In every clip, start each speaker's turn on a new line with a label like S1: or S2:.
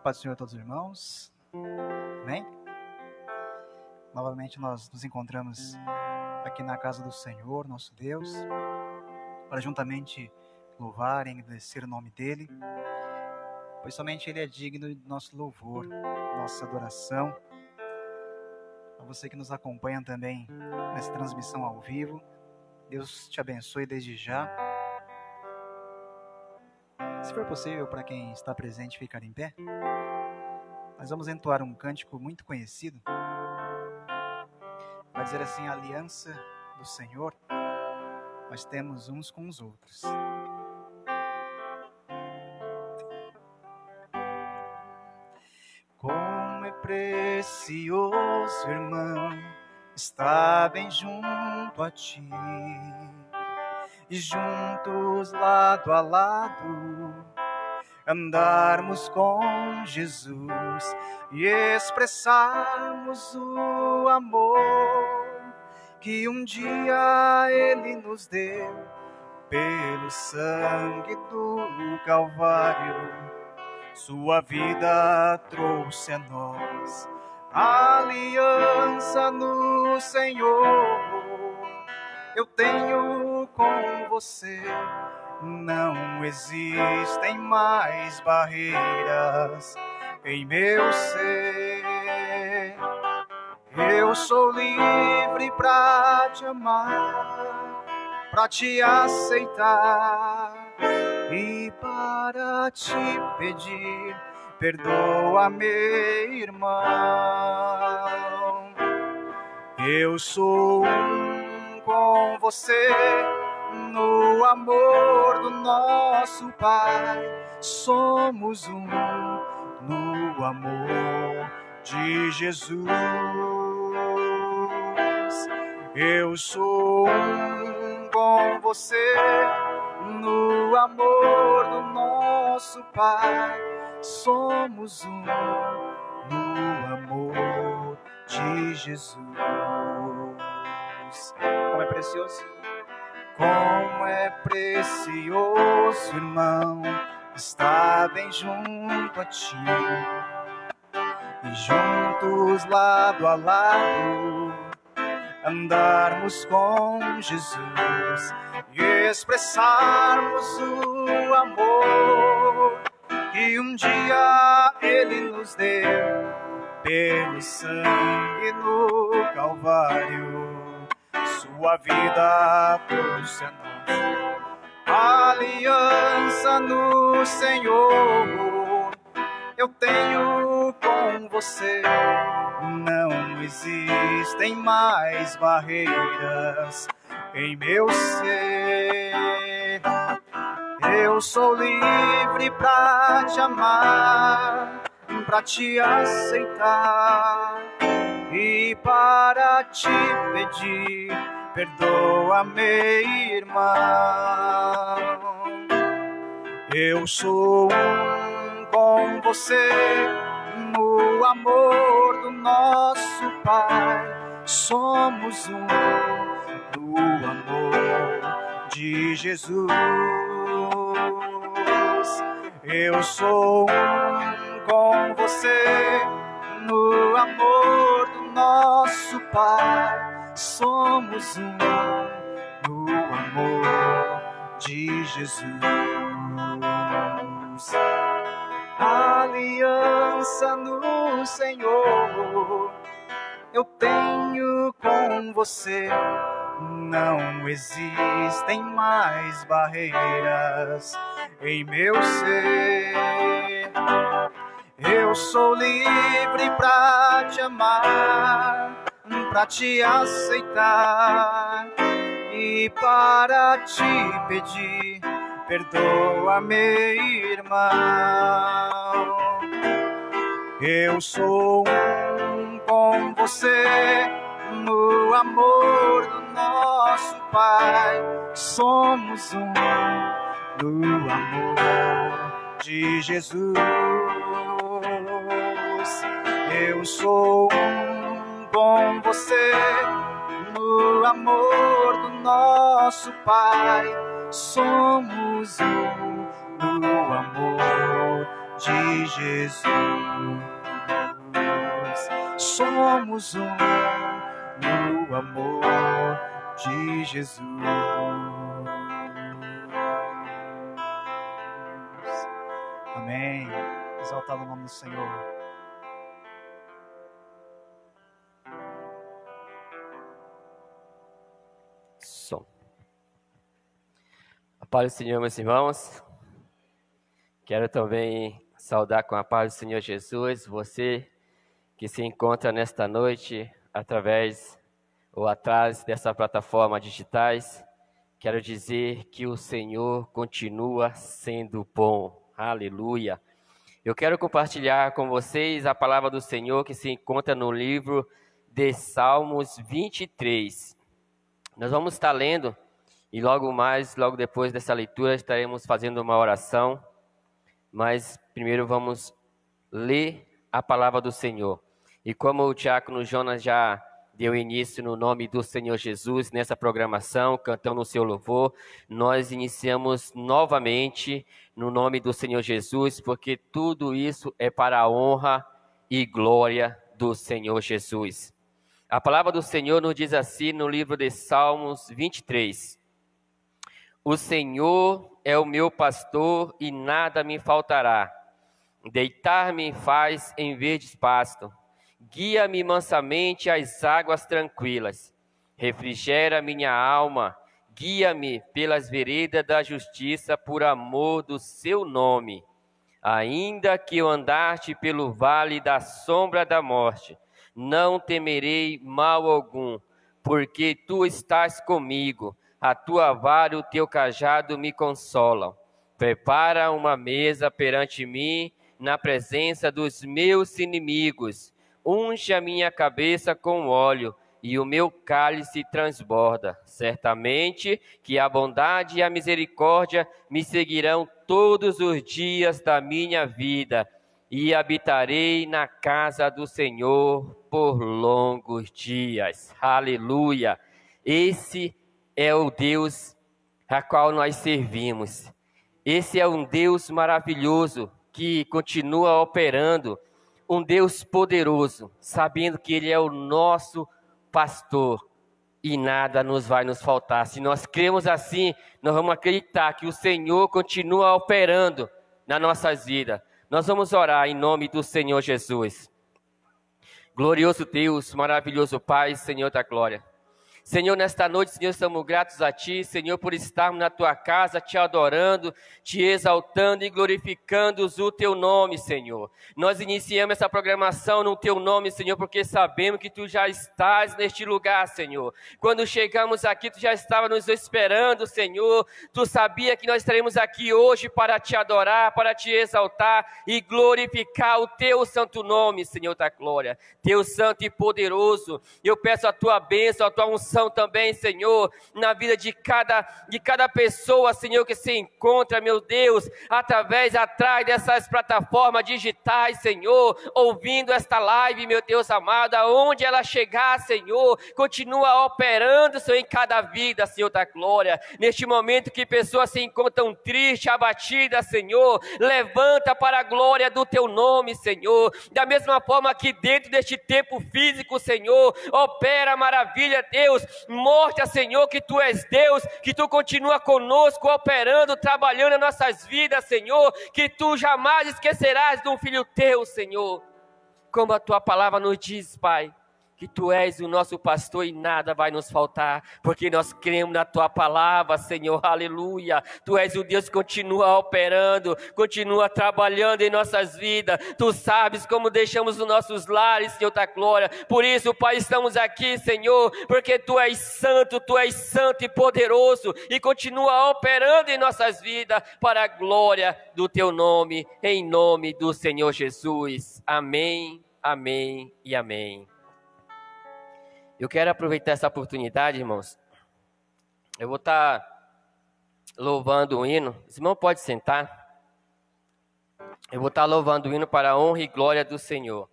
S1: paz do Senhor a todos os irmãos. Amém? Novamente nós nos encontramos aqui na casa do Senhor, nosso Deus, para juntamente louvar e engrandecer o nome dEle, pois somente Ele é digno do nosso louvor, nossa adoração. A você que nos acompanha também nessa transmissão ao vivo, Deus te abençoe desde já. Se for possível, para quem está presente, ficar em pé. Nós vamos entoar um cântico muito conhecido. Vai dizer assim: a aliança do Senhor nós temos uns com os outros. Como é precioso, irmão, estar bem junto a ti, e juntos lado a lado andarmos com Jesus e expressarmos o amor que um dia Ele nos deu pelo sangue do Calvário. Sua vida trouxe a nós a aliança no Senhor. Eu tenho com você, não existem mais barreiras em meu ser. Eu sou livre pra te amar, pra te aceitar e para te pedir, perdoa-me, irmão. Eu sou um com você no amor do nosso Pai. Somos um no amor de Jesus. Eu sou um com você no amor do nosso Pai. Somos um no amor de Jesus. Como é precioso! Como é precioso, irmão, estar bem junto a ti, e juntos lado a lado andarmos com Jesus e expressarmos o amor que um dia Ele nos deu pelo sangue no Calvário. Sua vida trouxe a nós a aliança no Senhor. Eu tenho com você, não existem mais barreiras em meu ser. Eu sou livre pra te amar, pra te aceitar e para te pedir, perdoa-me, irmão. Eu sou um com você no amor do nosso Pai. Somos um no amor de Jesus. Eu sou um com você no amor do nosso Pai. Somos um no amor de Jesus. Aliança no Senhor. Eu tenho com você, não existem mais barreiras em meu ser. Eu sou livre pra te amar, pra te aceitar e para te pedir, perdoa-me, irmão. Eu sou um com você no amor do nosso Pai. Somos um no amor de Jesus. Eu sou um com você no amor do nosso Pai. Somos um no amor de Jesus. Somos um no amor de Jesus. Amém. Exaltado o nome do Senhor.
S2: Som. A paz do Senhor, meus irmãos. Quero também saudar com a paz do Senhor Jesus você que se encontra nesta noite através ou atrás dessa plataforma digitais. Quero dizer que o Senhor continua sendo bom. Aleluia. Eu quero compartilhar com vocês a palavra do Senhor que se encontra no livro de Salmos 23. Nós vamos estar lendo e logo depois dessa leitura estaremos fazendo uma oração. Mas primeiro vamos ler a palavra do Senhor. E como o diácono Jonas já deu início no nome do Senhor Jesus nessa programação, cantando o seu louvor, nós iniciamos novamente no nome do Senhor Jesus, porque tudo isso é para a honra e glória do Senhor Jesus. A palavra do Senhor nos diz assim no livro de Salmos 23. O Senhor é o meu pastor e nada me faltará. Deitar-me faz em verdes pasto. Guia-me mansamente às águas tranquilas. Refrigera minha alma. Guia-me pelas veredas da justiça por amor do seu nome. Ainda que eu andaste pelo vale da sombra da morte, não temerei mal algum, porque tu estás comigo. A tua vara e o teu cajado me consolam. Prepara uma mesa perante mim, na presença dos meus inimigos. Unge a minha cabeça com óleo, e o meu cálice transborda. Certamente que a bondade e a misericórdia me seguirão todos os dias da minha vida, e habitarei na casa do Senhor por longos dias. Aleluia! Esse é o Deus a qual nós servimos. Esse é um Deus maravilhoso que continua operando, um Deus poderoso, sabendo que Ele é o nosso pastor e nada nos vai nos faltar. Se nós cremos assim, nós vamos acreditar que o Senhor continua operando nas nossas vidas. Nós vamos orar em nome do Senhor Jesus. Glorioso Deus, maravilhoso Pai, Senhor da glória. Senhor, nesta noite, Senhor, estamos gratos a Ti, Senhor, por estarmos na Tua casa, Te adorando, Te exaltando e glorificando o Teu nome, Senhor. Nós iniciamos essa programação no Teu nome, Senhor, porque sabemos que Tu já estás neste lugar, Senhor. Quando chegamos aqui, Tu já estava nos esperando, Senhor. Tu sabia que nós estaremos aqui hoje para Te adorar, para Te exaltar e glorificar o Teu santo nome, Senhor da glória. Deus santo e poderoso, eu peço a Tua bênção, a Tua unção também, Senhor, na vida de cada pessoa, Senhor, que se encontra, meu Deus, atrás dessas plataformas digitais, Senhor, ouvindo esta live, meu Deus amado, aonde ela chegar, Senhor, continua operando, Senhor, em cada vida, Senhor da glória. Neste momento que pessoas se encontram tristes, abatidas, Senhor, levanta para a glória do Teu nome, Senhor. Da mesma forma que dentro deste tempo físico, Senhor, opera maravilha, Deus. Mostra, Senhor, que Tu és Deus, que Tu continua conosco, operando, trabalhando em nossas vidas, Senhor, que Tu jamais esquecerás de um filho Teu, Senhor. Como a Tua palavra nos diz, Pai, que Tu és o nosso pastor e nada vai nos faltar, porque nós cremos na Tua palavra, Senhor, aleluia. Tu és o Deus que continua operando, continua trabalhando em nossas vidas. Tu sabes como deixamos os nossos lares, Senhor da glória. Por isso, Pai, estamos aqui, Senhor, porque Tu és santo e poderoso, e continua operando em nossas vidas, para a glória do Teu nome, em nome do Senhor Jesus. Amém, amém e amém. Eu quero aproveitar essa oportunidade, irmãos. Eu vou estar louvando o hino. Esse irmão pode sentar. Eu vou estar louvando o hino para a honra e glória do Senhor.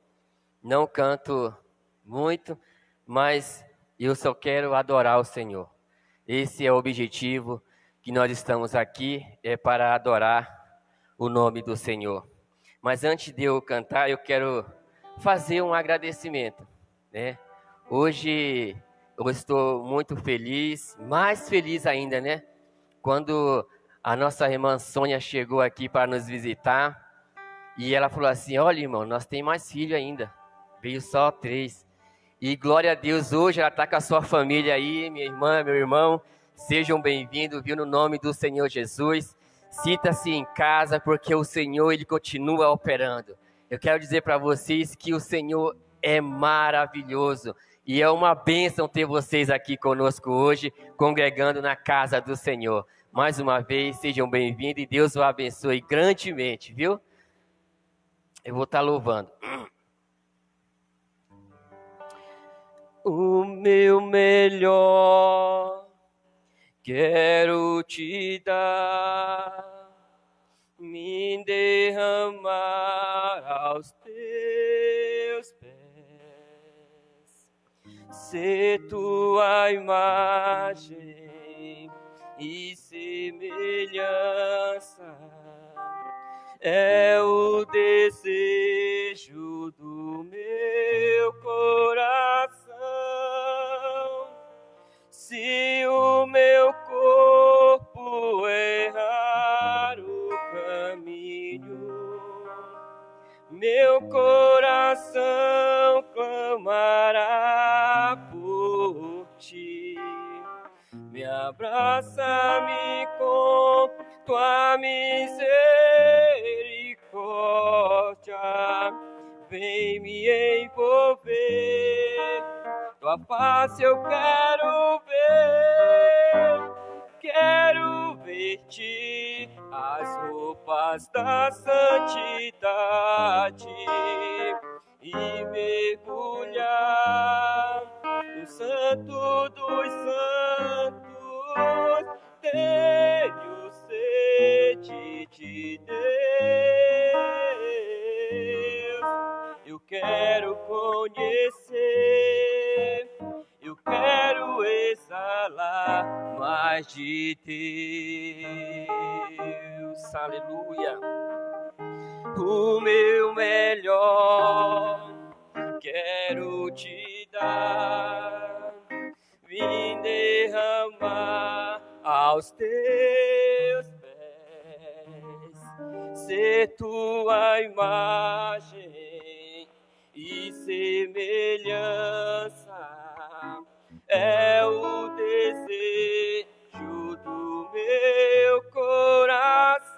S2: Não canto muito, mas eu só quero adorar o Senhor. Esse é o objetivo que nós estamos aqui, é para adorar o nome do Senhor. Mas antes de eu cantar, eu quero fazer um agradecimento, né? Hoje eu estou muito feliz, mais feliz ainda, né? Quando a nossa irmã Sônia chegou aqui para nos visitar e ela falou assim: olha, irmão, nós temos mais filho ainda, veio só 3. E glória a Deus, hoje ela está com a sua família aí, minha irmã, meu irmão. Sejam bem-vindos, viu, no nome do Senhor Jesus. Sinta-se em casa, porque o Senhor, Ele continua operando. Eu quero dizer para vocês que o Senhor é maravilhoso. E é uma bênção ter vocês aqui conosco hoje, congregando na casa do Senhor. Mais uma vez, sejam bem-vindos e Deus os abençoe grandemente, viu? Eu vou estar louvando. O meu melhor quero te dar, me derramar aos teus pés, ser tua imagem e semelhança, é o desejo do meu coração. Se o meu corpo errar o caminho, meu coração clamará por ti. Me abraça-me com tua misericórdia, vem me envolver. Tua face eu quero ver-te, as roupas da santidade e mergulhar no Santo dos Santos. Tenho sede de Deus, eu quero conhecer, eu quero exalar mais de Deus. Aleluia. O meu melhor quero te dar, vim derramar aos teus pés, ser tua imagem e semelhança, é o desejo do meu coração.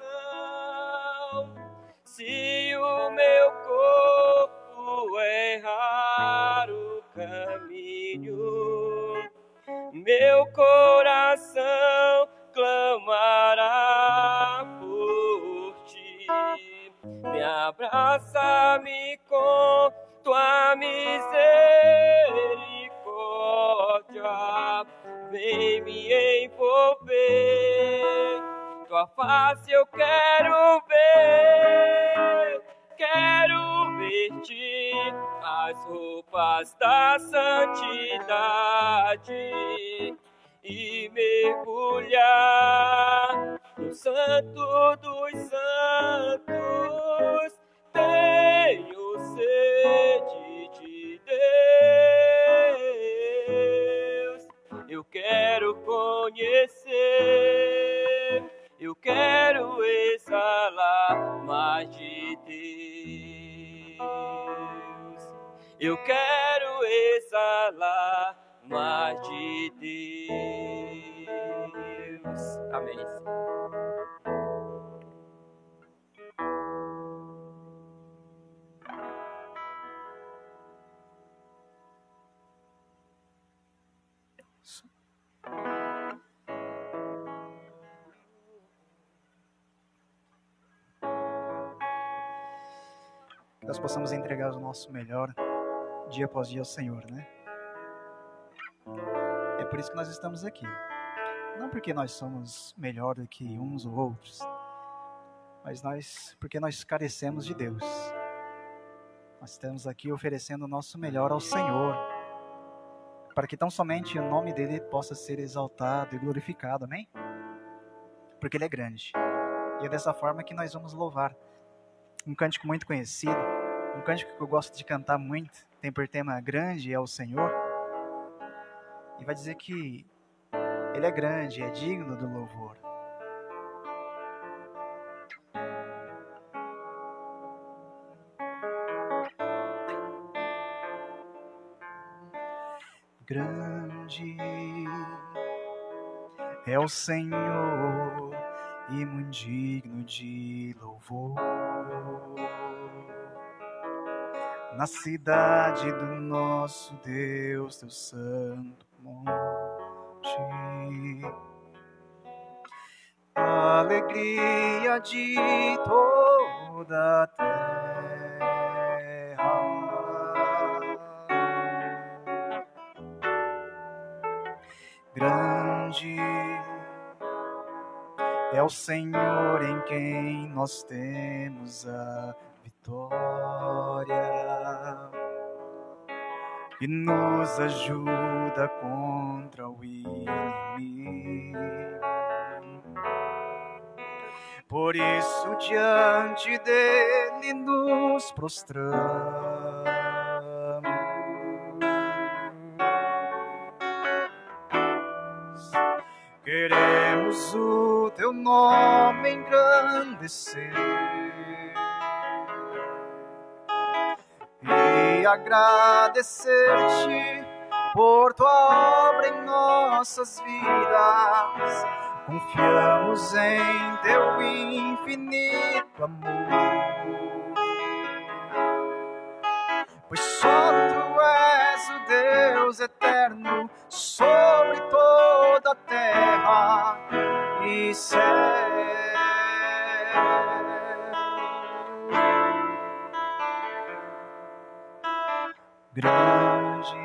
S2: Se o meu corpo errar o caminho, meu coração clamará por ti. Me abraça-me com tua misericórdia, vem me envolver. Tua face eu quero ver-te, as roupas da santidade e mergulhar no Santo dos Santos. Tenho sede de Deus, eu quero conhecer, eu quero exalar mais de Deus, eu quero exalar mais de Deus. Amém.
S1: Que nós possamos entregar o nosso melhor dia após dia ao Senhor, né? É por isso que nós estamos aqui. Não porque nós somos melhor do que uns ou outros, mas porque nós carecemos de Deus. Nós estamos aqui oferecendo o nosso melhor ao Senhor, para que tão somente o nome dele possa ser exaltado e glorificado, amém? Porque ele é grande. E é dessa forma que nós vamos louvar um cântico muito conhecido, um cântico que eu gosto de cantar muito, tem por tema grande é o Senhor, e vai dizer que Ele é grande, é digno do louvor. Grande é o Senhor e muito digno de louvor. Na cidade do nosso Deus, teu santo monte, a alegria de toda a terra. Grande é o Senhor em quem nós temos a vitória e nos ajuda contra o inimigo. Por isso diante dele nos prostramos. Queremos o teu nome engrandecer e agradecer-te por tua obra em nossas vidas. Confiamos em teu infinito amor, pois só tu és o Deus eterno sobre toda a terra e céu. Grande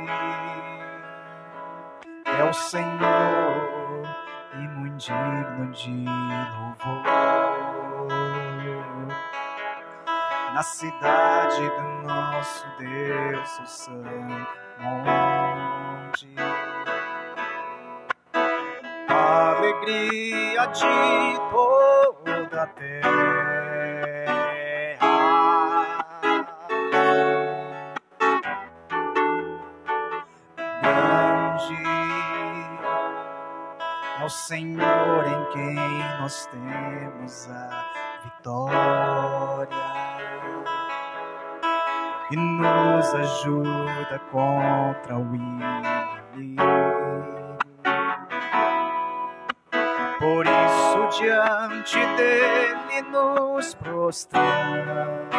S1: é o Senhor e muito digno de louvor. Na cidade do nosso Deus, o santo monte, a alegria de toda a terra. Grande é o Senhor em quem nós temos a vitória e nos ajuda contra o inimigo. Por isso diante dele nos prostramos.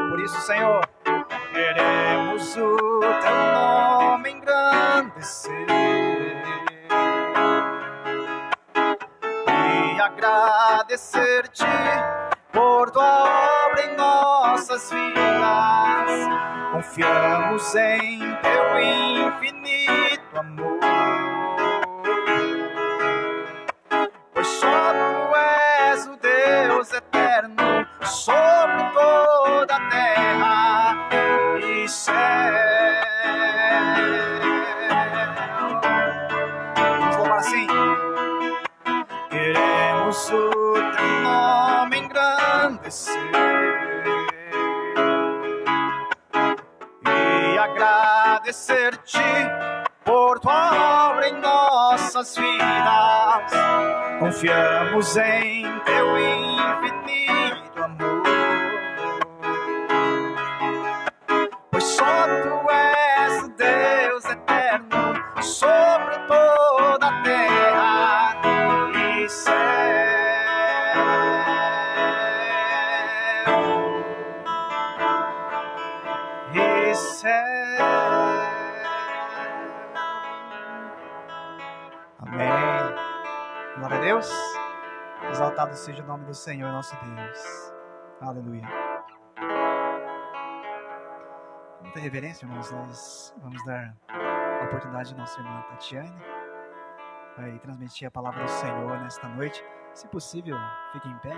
S1: Por isso, Senhor, queremos o teu nome engrandecer e agradecer-te por tua obra em nossas vidas. Confiamos em teu infinito amor, pois só tu és o Deus eterno sobre toda a terra e céu. Vamos louvar assim. Queremos o teu nome engrandecer e agradecer-te por tua obra em nossas vidas. Confiamos em teu infinito amor, pois só tu és o Deus eterno sobre toda a terra e céu. E céu. Amém. Glória a Deus. Exaltado seja o nome do Senhor, nosso Deus. Aleluia. Com muita reverência, irmãos, nós vamos dar a oportunidade à nossa irmã Tatiane. Vai transmitir a palavra do Senhor nesta noite. Se possível, fique em pé.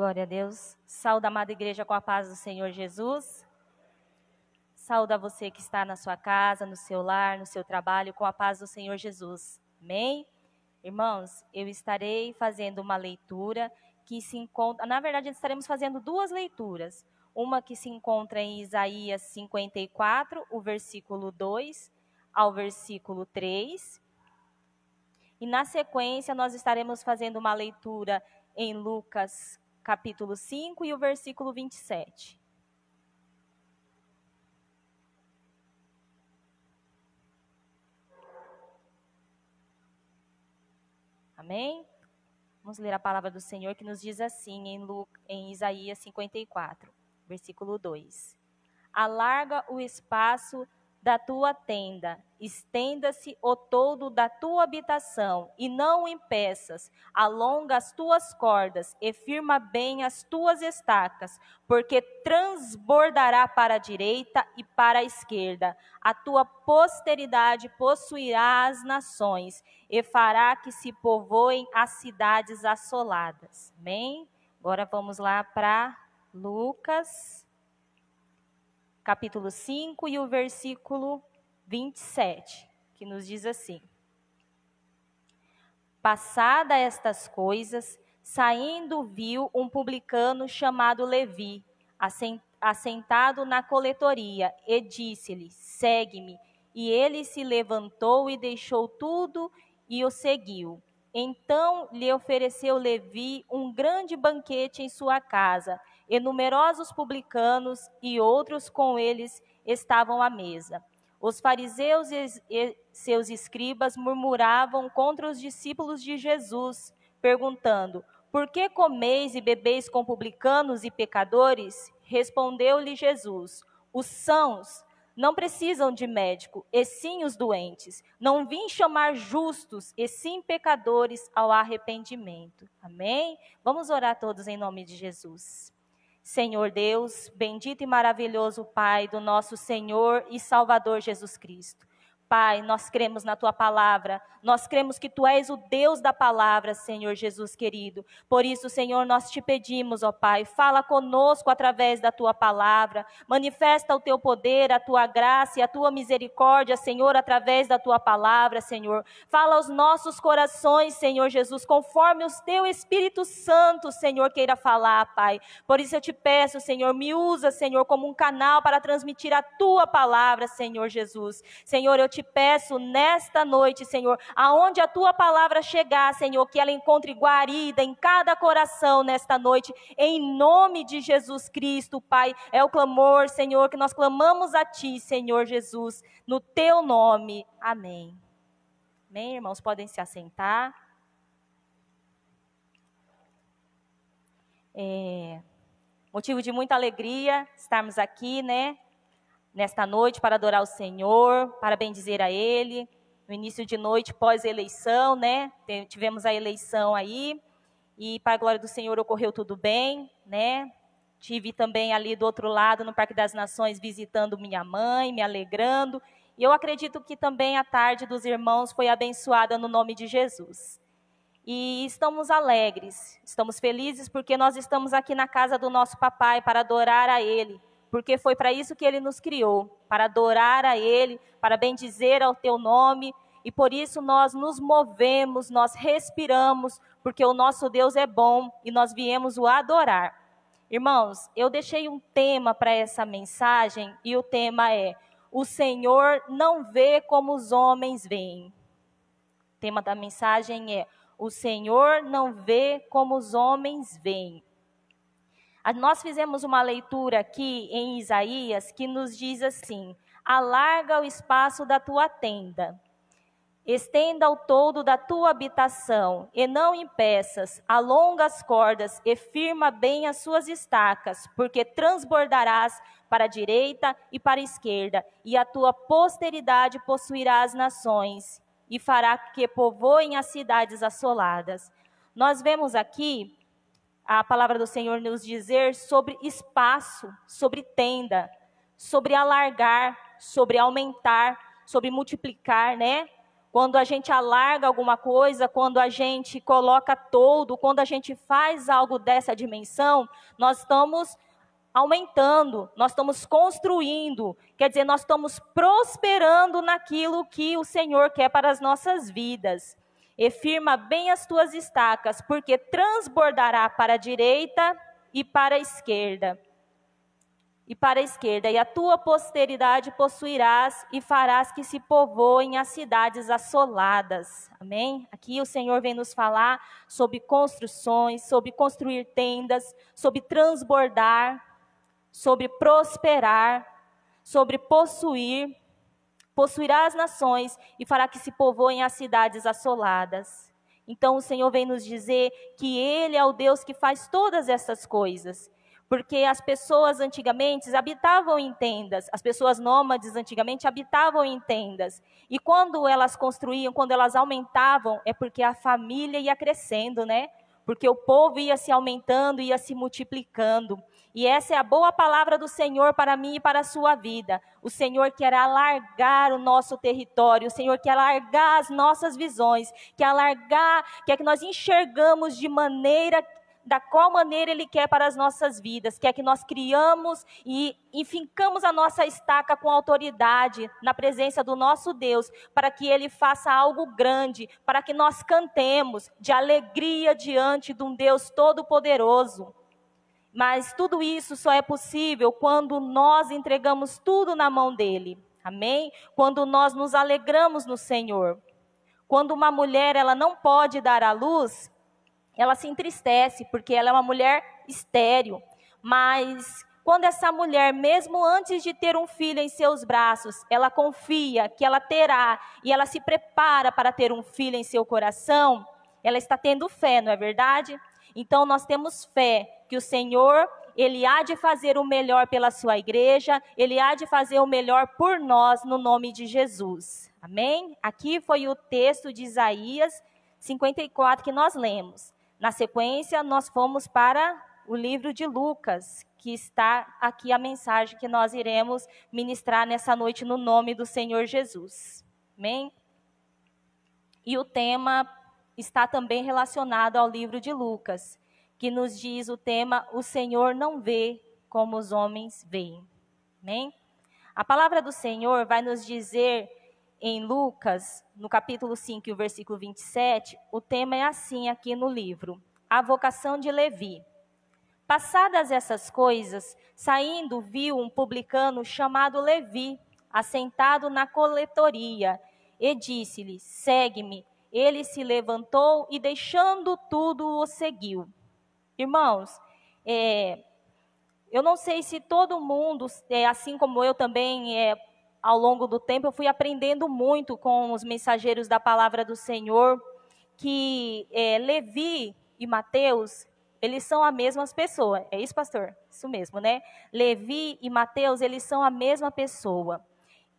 S3: Glória a Deus. Saúde, amada igreja, com a paz do Senhor Jesus. Saúde a você que está na sua casa, no seu lar, no seu trabalho, com a paz do Senhor Jesus. Amém? Irmãos, eu estarei fazendo uma leitura que se encontra... Na verdade, estaremos fazendo duas leituras. Uma que se encontra em Isaías 54, o versículo 2 ao versículo 3. E na sequência, nós estaremos fazendo uma leitura em Lucas capítulo 5 e o versículo 27. Amém? Vamos ler a palavra do Senhor que nos diz assim em Isaías 54, versículo 2. Alarga o espaço da tua tenda, estenda-se o todo da tua habitação, e não o impeças. Alonga as tuas cordas e firma bem as tuas estacas, porque transbordará para a direita e para a esquerda. A tua posteridade possuirá as nações, e fará que se povoem as cidades assoladas. Amém? Agora vamos lá para Lucas capítulo 5 e o versículo 27, que nos diz assim: Passada estas coisas, saindo viu um publicano chamado Levi, assentado na coletoria, e disse-lhe: Segue-me. E ele se levantou e deixou tudo e o seguiu. Então lhe ofereceu Levi um grande banquete em sua casa, e numerosos publicanos e outros com eles estavam à mesa. Os fariseus e seus escribas murmuravam contra os discípulos de Jesus, perguntando: Por que comeis e bebeis com publicanos e pecadores? Respondeu-lhe Jesus: Os sãos não precisam de médico, e sim os doentes. Não vim chamar justos, e sim pecadores ao arrependimento. Amém? Vamos orar todos em nome de Jesus. Senhor Deus, bendito e maravilhoso Pai do nosso Senhor e Salvador Jesus Cristo. Pai, nós cremos na Tua palavra, nós cremos que Tu és o Deus da palavra, Senhor Jesus querido. Por isso, Senhor, nós te pedimos, ó Pai, fala conosco através da Tua palavra, manifesta o Teu poder, a Tua graça e a Tua misericórdia, Senhor, através da Tua palavra, Senhor. Fala aos nossos corações, Senhor Jesus, conforme o Teu Espírito Santo, Senhor, queira falar, Pai. Por isso eu te peço, Senhor, me usa, Senhor, como um canal para transmitir a Tua palavra, Senhor Jesus. Senhor, eu te peço nesta noite, Senhor, aonde a Tua palavra chegar, Senhor, que ela encontre guarida em cada coração nesta noite, em nome de Jesus Cristo, Pai. É o clamor, Senhor, que nós clamamos a Ti, Senhor Jesus, no Teu nome. Amém. Amém, irmãos? Podem se assentar. Motivo de muita alegria estarmos aqui, né? Nesta noite para adorar o Senhor, para bendizer a Ele. No início de noite, pós-eleição, né? Tivemos a eleição aí. E para a glória do Senhor ocorreu tudo bem, né? Tive também ali do outro lado, no Parque das Nações, visitando minha mãe, me alegrando. E eu acredito que também a tarde dos irmãos foi abençoada no nome de Jesus. E estamos alegres, estamos felizes porque nós estamos aqui na casa do nosso papai para adorar a Ele. Porque foi para isso que Ele nos criou, para adorar a Ele, para bendizer ao Teu nome, e por isso nós nos movemos, nós respiramos, porque o nosso Deus é bom e nós viemos o adorar. Irmãos, eu deixei um tema para essa mensagem, e o tema é: o Senhor não vê como os homens veem. O tema da mensagem é: o Senhor não vê como os homens veem. Nós fizemos uma leitura aqui em Isaías que nos diz assim: alarga o espaço da tua tenda, estenda o todo da tua habitação, e não impeças, alonga as cordas e firma bem as suas estacas, porque transbordarás para a direita e para a esquerda, e a tua posteridade possuirá as nações, e fará que povoem as cidades assoladas. Nós vemos aqui a palavra do Senhor nos dizer sobre espaço, sobre tenda, sobre alargar, sobre aumentar, sobre multiplicar, né? quando a gente alarga alguma coisa, quando a gente coloca todo, quando a gente faz algo dessa dimensão, nós estamos aumentando, nós estamos construindo, quer dizer, nós estamos prosperando naquilo que o Senhor quer para as nossas vidas. E firma bem as tuas estacas, porque transbordará para a direita e para a esquerda. E a tua posteridade possuirás e farás que se povoem as cidades assoladas. Amém? Aqui o Senhor vem nos falar sobre construções, sobre construir tendas, sobre transbordar, sobre prosperar, sobre possuir. Possuirá as nações e fará que se povoem as cidades assoladas. Então o Senhor vem nos dizer que Ele é o Deus que faz todas essas coisas. Porque as pessoas antigamente habitavam em tendas, as pessoas nômades antigamente habitavam em tendas. E quando elas construíam, quando elas aumentavam, é porque a família ia crescendo, né? Porque o povo ia se aumentando, ia se multiplicando. E essa é a boa palavra do Senhor para mim e para a sua vida. O Senhor quer alargar o nosso território, o Senhor quer alargar as nossas visões, quer que nós enxergamos da qual maneira Ele quer para as nossas vidas, quer que nós criamos e fincamos a nossa estaca com autoridade na presença do nosso Deus, para que Ele faça algo grande, para que nós cantemos de alegria diante de um Deus todo-poderoso. Mas tudo isso só é possível quando nós entregamos tudo na mão dEle, amém? Quando nós nos alegramos no Senhor. Quando uma mulher ela não pode dar à luz, ela se entristece, porque ela é uma mulher estéril. Mas quando essa mulher, mesmo antes de ter um filho em seus braços, ela confia que ela terá, e ela se prepara para ter um filho em seu coração, ela está tendo fé, não é verdade? Então nós temos fé que o Senhor, Ele há de fazer o melhor pela sua igreja, Ele há de fazer o melhor por nós, no nome de Jesus. Amém? Aqui foi o texto de Isaías 54 que nós lemos. Na sequência, nós fomos para o livro de Lucas, que está aqui a mensagem que nós iremos ministrar nessa noite no nome do Senhor Jesus. Amém? E o tema está também relacionado ao livro de Lucas, que nos diz o tema, o Senhor não vê como os homens veem. Amém? A palavra do Senhor vai nos dizer em Lucas, no capítulo 5, e o versículo 27, o tema é assim aqui no livro, a vocação de Levi. Passadas essas coisas, saindo viu um publicano chamado Levi, assentado na coletoria, e disse-lhe, segue-me. Ele se levantou e deixando tudo o seguiu. Irmãos, eu não sei se todo mundo, assim como eu também, ao longo do tempo, eu fui aprendendo muito com os mensageiros da palavra do Senhor, que Levi e Mateus, eles são a mesma pessoa. É isso, pastor? Isso mesmo, né? Levi e Mateus, eles são a mesma pessoa.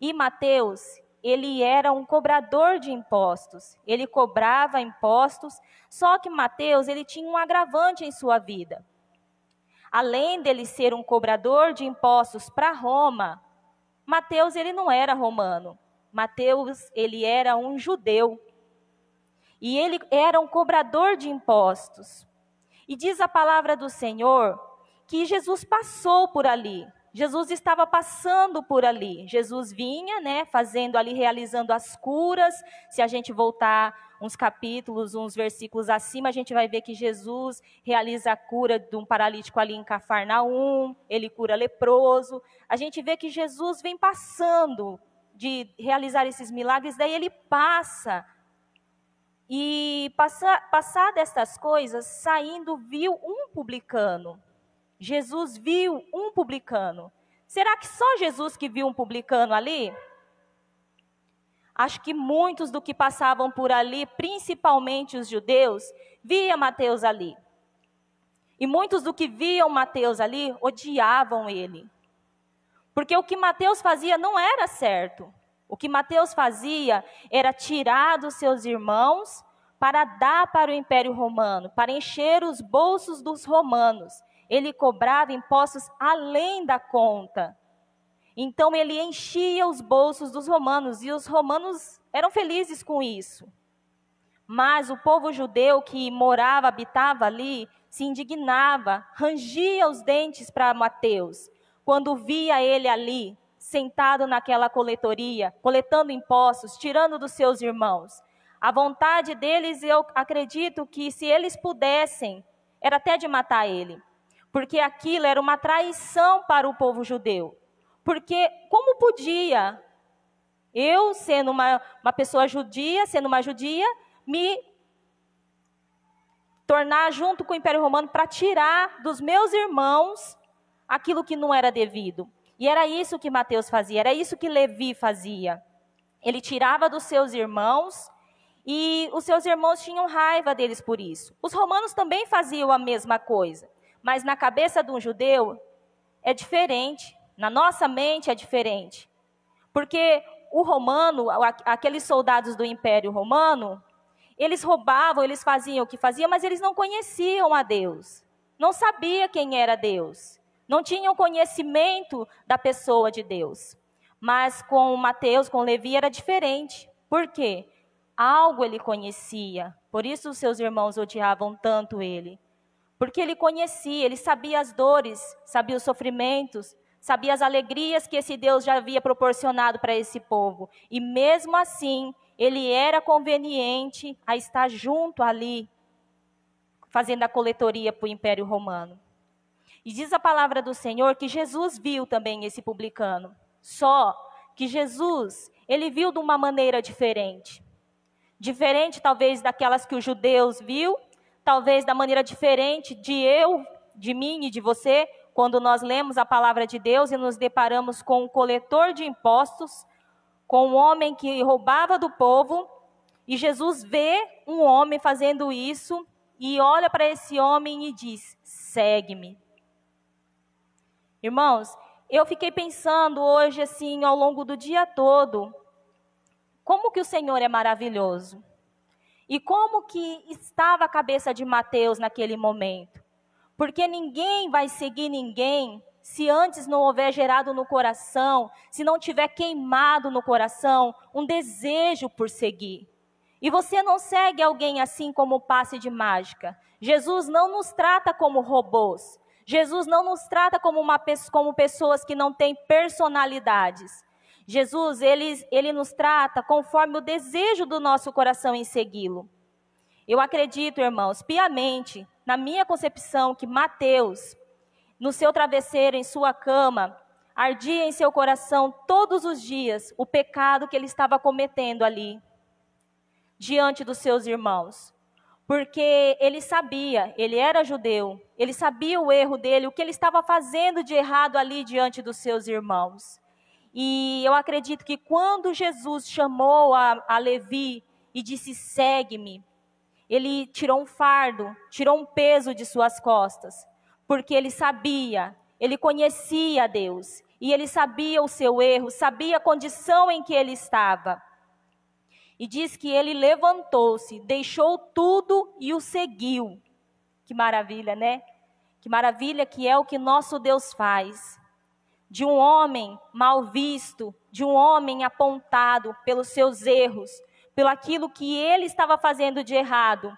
S3: E Mateus, ele era um cobrador de impostos. Ele cobrava impostos, só que Mateus, ele tinha um agravante em sua vida. Além dele ser um cobrador de impostos para Roma, Mateus, ele não era romano. Mateus, ele era um judeu. E ele era um cobrador de impostos. E diz a palavra do Senhor que Jesus passou por ali. Jesus estava passando por ali. Jesus vinha, né, fazendo ali, realizando as curas. Se a gente voltar uns capítulos, uns versículos acima, a gente vai ver que Jesus realiza a cura de um paralítico ali em Cafarnaum. Ele cura leproso. A gente vê que Jesus vem passando de realizar esses milagres, daí ele passa. E passar destas coisas, saindo, viu um publicano. Jesus viu um publicano. Será que só Jesus que viu um publicano ali? Acho que muitos do que passavam por ali, principalmente os judeus, via Mateus ali. E muitos do que viam Mateus ali, odiavam ele. Porque o que Mateus fazia não era certo. O que Mateus fazia era tirar dos seus irmãos para dar para o Império Romano, para encher os bolsos dos romanos. Ele cobrava impostos além da conta. Então ele enchia os bolsos dos romanos, e os romanos eram felizes com isso. Mas o povo judeu que morava, habitava ali, se indignava, rangia os dentes para Mateus, quando via ele ali, sentado naquela coletoria, coletando impostos, tirando dos seus irmãos. A vontade deles, eu acredito que se eles pudessem, era até de matar ele, porque aquilo era uma traição para o povo judeu. Porque como podia eu, sendo uma pessoa judia, sendo uma judia, me tornar junto com o Império Romano para tirar dos meus irmãos aquilo que não era devido? E era isso que Mateus fazia, era isso que Levi fazia. Ele tirava dos seus irmãos e os seus irmãos tinham raiva deles por isso. Os romanos também faziam a mesma coisa, mas na cabeça de um judeu é diferente, na nossa mente é diferente. Porque o romano, aqueles soldados do Império Romano, eles roubavam, eles faziam o que faziam, mas eles não conheciam a Deus. Não sabiam quem era Deus. Não tinham conhecimento da pessoa de Deus. Mas com Mateus, com Levi, era diferente. Por quê? Algo ele conhecia. Por isso os seus irmãos odiavam tanto ele. Porque ele conhecia, ele sabia as dores, sabia os sofrimentos, sabia as alegrias que esse Deus já havia proporcionado para esse povo. E mesmo assim, ele era conveniente a estar junto ali, fazendo a coletoria para o Império Romano. E diz a palavra do Senhor que Jesus viu também esse publicano. Só que Jesus, ele viu de uma maneira diferente. Diferente talvez daquelas que os judeus viu, talvez da maneira diferente de mim e de você, quando nós lemos a palavra de Deus e nos deparamos com um coletor de impostos, com um homem que roubava do povo, e Jesus vê um homem fazendo isso, e olha para esse homem e diz: segue-me. Irmãos, eu fiquei pensando hoje, assim, ao longo do dia todo, como que o Senhor é maravilhoso. E como que estava a cabeça de Mateus naquele momento. Porque ninguém vai seguir ninguém se antes não houver gerado no coração, se não tiver queimado no coração um desejo por seguir. E você não segue alguém assim como passe de mágica. Jesus não nos trata como robôs. Jesus não nos trata como pessoas que não têm personalidades. Jesus, ele nos trata conforme o desejo do nosso coração em segui-lo. Eu acredito, irmãos, piamente, na minha concepção, que Mateus, no seu travesseiro, em sua cama, ardia em seu coração todos os dias o pecado que ele estava cometendo ali, diante dos seus irmãos. Porque ele sabia, ele era judeu, ele sabia o erro dele, o que ele estava fazendo de errado ali diante dos seus irmãos. E eu acredito que quando Jesus chamou a Levi e disse: segue-me, ele tirou um fardo, tirou um peso de suas costas, porque ele sabia, ele conhecia Deus, e ele sabia o seu erro, sabia a condição em que ele estava. E diz que ele levantou-se, deixou tudo e o seguiu. Que maravilha, né? Que maravilha que é o que nosso Deus faz. De um homem mal visto, de um homem apontado pelos seus erros, pelo aquilo que ele estava fazendo de errado.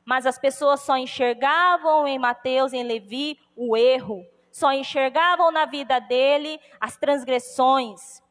S3: Mas as pessoas só enxergavam em Mateus, em Levi, o erro. Só enxergavam na vida dele as transgressões.